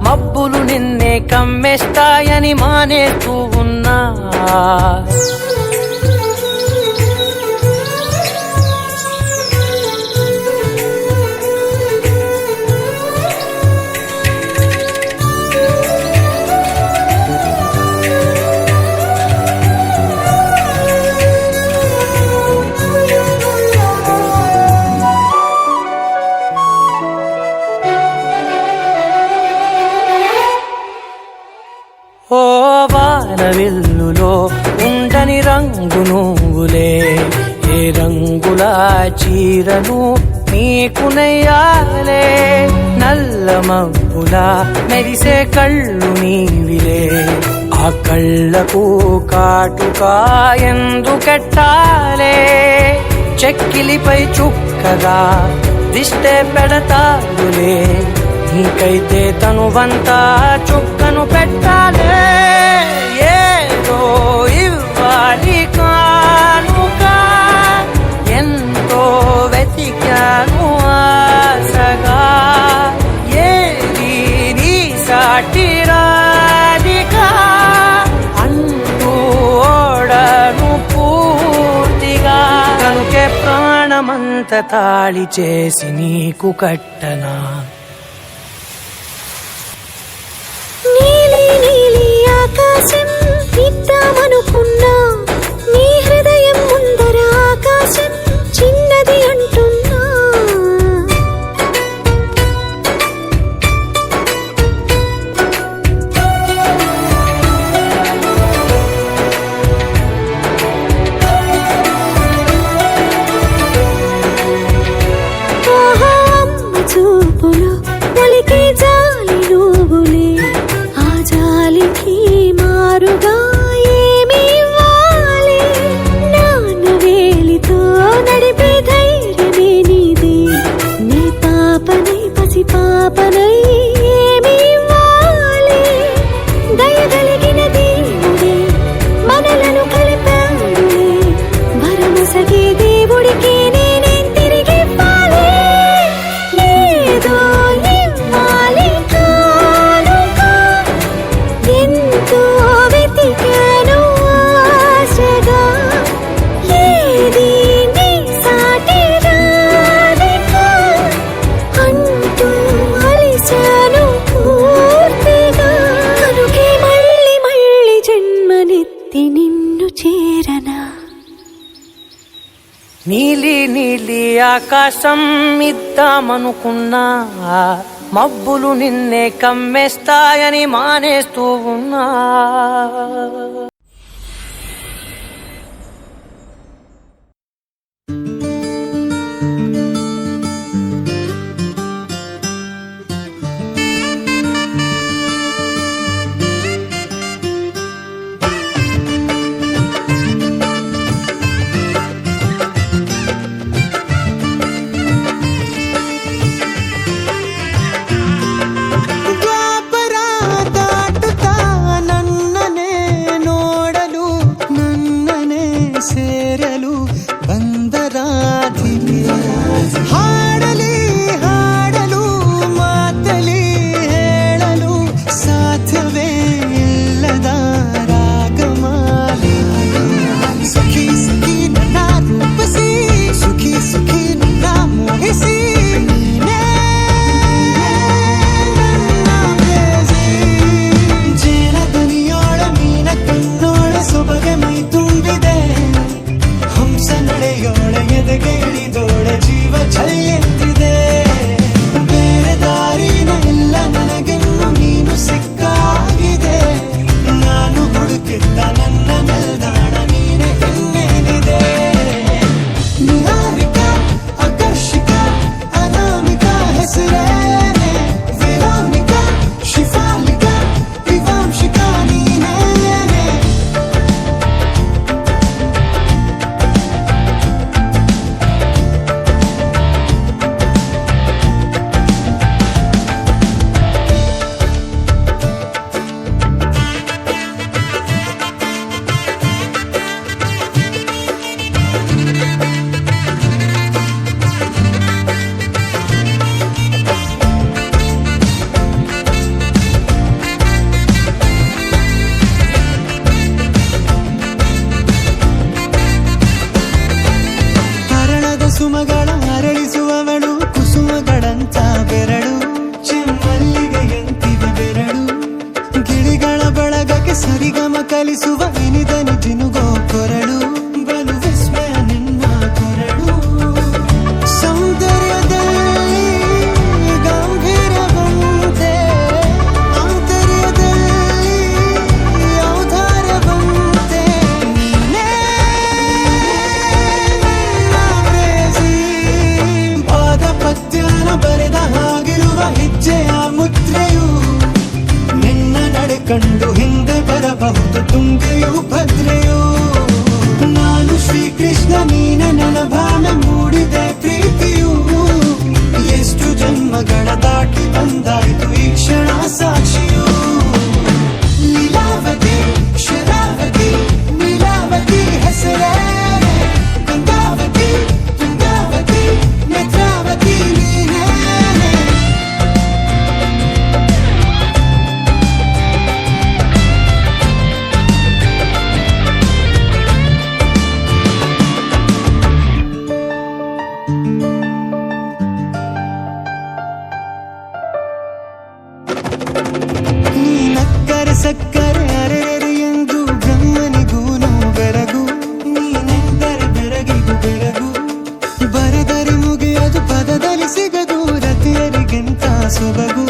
మబ్బులు నిన్నే కమ్మేస్తాయని మానేస్తూ ఉన్నా. ఓ వానవిల్లులో ఉండని రంగు నువ్వులే, ఏ రంగుల చీరను నీకు నెయ్యాలే. నల్ల మబ్బులా మెరిసే కళ్ళు నీవిలే, ఆ కళ్ళకు కాటుకా ఎందుకెట్టాలే. చెక్కిలిపై చుక్కగా దిష్టే పెడతాడులే నీకైతే తనువంతా చుక్కను పెట్టాలే ఏదో ఇవ్వాలి కానుక ఎంతో వెతికాను ఆశగా ఏది నీ సాటి రాధిక అంటూ ఓడను పూర్తిగా కనుకే ప్రాణమంత తాళి చేసి నీకు కట్టనా నీలి నీలి ఆకాశం ఇద్దామనుకున్నా నీ హృదయం ముందర ఆకాశం చిన్నది అంటున్నా ఆహా అమ్మ చూపులు ఒలికే జాలి నువ్వులే ఆ జాలికి మారుగా ఏమి ఇవ్వాలి నాన్న వేలితో నడిపే ధైర్యమే నీదే నీ పాపనై పసి పాపనై ఏమి ఇవ్వాలి దయగలిగిన దేవుడే మనలను కలిపాడులే వరమసగే దేవుడికి నేనేం తిరిగి ఇవ్వాలి ఏదో ఇవ్వాలి కానుక ఎంతో వెతికాను ఆశగా ఏది నీ సాటి రాధిక అంటూ అలిశాను పూర్తిగా కనుకే మళ్ళీ మళ్ళీ జన్మనెత్తి నిన్ను చేరనా నీలి నీలి ఆకాశం ఇద్దామనుకున్నా మబ్బులు నిన్నే కమ్మేస్తాయని మానేస్తూ ఉన్నా ದ್ವಾಪರ ದಾಟುತ್ತಾ ನನ್ನನೇ ನೋಡಲು ನನ್ನನೇ ಸೇರಲು ಬಂದರಾಧಿಕೆ ಹಾಡಲಿ ಹಾಡಲು ಮಾತಲಿ ಹೇಳಲು ಸಾಧ್ಯವೇ ಇಲ್ಲದ ರಾಗಮಾಲಿ ಸುಖಿ ಸುಖಿ ನನ್ನ ರೂಪಿಸಿ ಸುಖಿ ಸುಖಿ ನನ್ನ ಮೋಹಿಸಿ ನೀನೇ ಜೇನದನಿಯೋಳ ಮೀನ ಕಣ್ಣೋಳ ಸೊಬಗೆ ಮೈ ತುಂಬಿದೆ ಹಂಸ ನಡೆಯೋಳ ಎದೆಗೆ ಇಳಿದೋಳ ಜೀವ ಛಲ್ಲೆಂತಿದೆ ಬೇರೆ ದಾರಿನ ಇಲ್ಲ ನನಗೆನ್ನು ನೀನು ಸಿಕ್ಕಾಗಿದೆ ನಾನು ಹುಡುಕಿದ್ದ ನನ್ನ ನಿಲ್ದಾಣ ನೀನೆ ಇನ್ನೇನಿದೆ ನಿಹಾರಿಕ ಆಕರ್ಷಿಕ ಅನಾಮಿಕ ಹೆಸರೇನೆ ವೇದಾಂಬಿಕ ಶಿಫಾಲಿಕ ವಿವಾಂಶಿಕ ನೀನೇನೆ ಹರಣದ ಸುಮಗಳ ಅರಳಿಸುವವಳು ಕುಸುಮಗಳಂತ ಬೆರಳು ಚೆಮ್ಮಲ್ಲಿಗೆಯಂತಿವೆ ಬೆರಳು ಗಿಳಿಗಳ ಬಳಗಕ್ಕೆ ಸರಿಗಮ ಕಲಿಸುವ ಇನಿದನಿ ಜಿನುಗೋ ಕೊರಳು ಬಲು ವಿಸ್ಮಯ ನಿನ್ನ ಕೊರಳು ಸೌಂದರ್ಯದಲ್ಲಿ ಗಂಭೀರವಂತೆ ಆಂತರ್ಯದಲ್ಲಿ ಔದಾರ್ಯವಂತೆ ನೀನೇ ಪಾದ ಪದ್ಯನ ಬರೆದ ಹಾಗಿರುವ ಹೆಜ್ಜೆಯ ಮುದ್ರೆಯು ನಿನ್ನ ನಡೆ ಕಂಡು ಹಿಂದೆ ಬರಬಹುದು ತುಂಗೆಯು ಭದ್ರೆಯು ನಾನು ಶ್ರೀಕೃಷ್ಣ ನೀನೆ ನನ್ನ ಭಾಮ ಸಕ್ಕರೆ ಅರೆರೆ ಎಂದು ಬ್ರಹ್ಮನಿಗೂನು ಬೆರಗು ನೀನೆಂದರೆ ಬೆರಗಿದು ಬೆರಗು ಬರೆದರೆ ಮುಗಿಯದು ಪದದಲ್ಲಿ ಸಿಗದು ರತಿಯರಿಗೆಂತ ಸೊಬಗು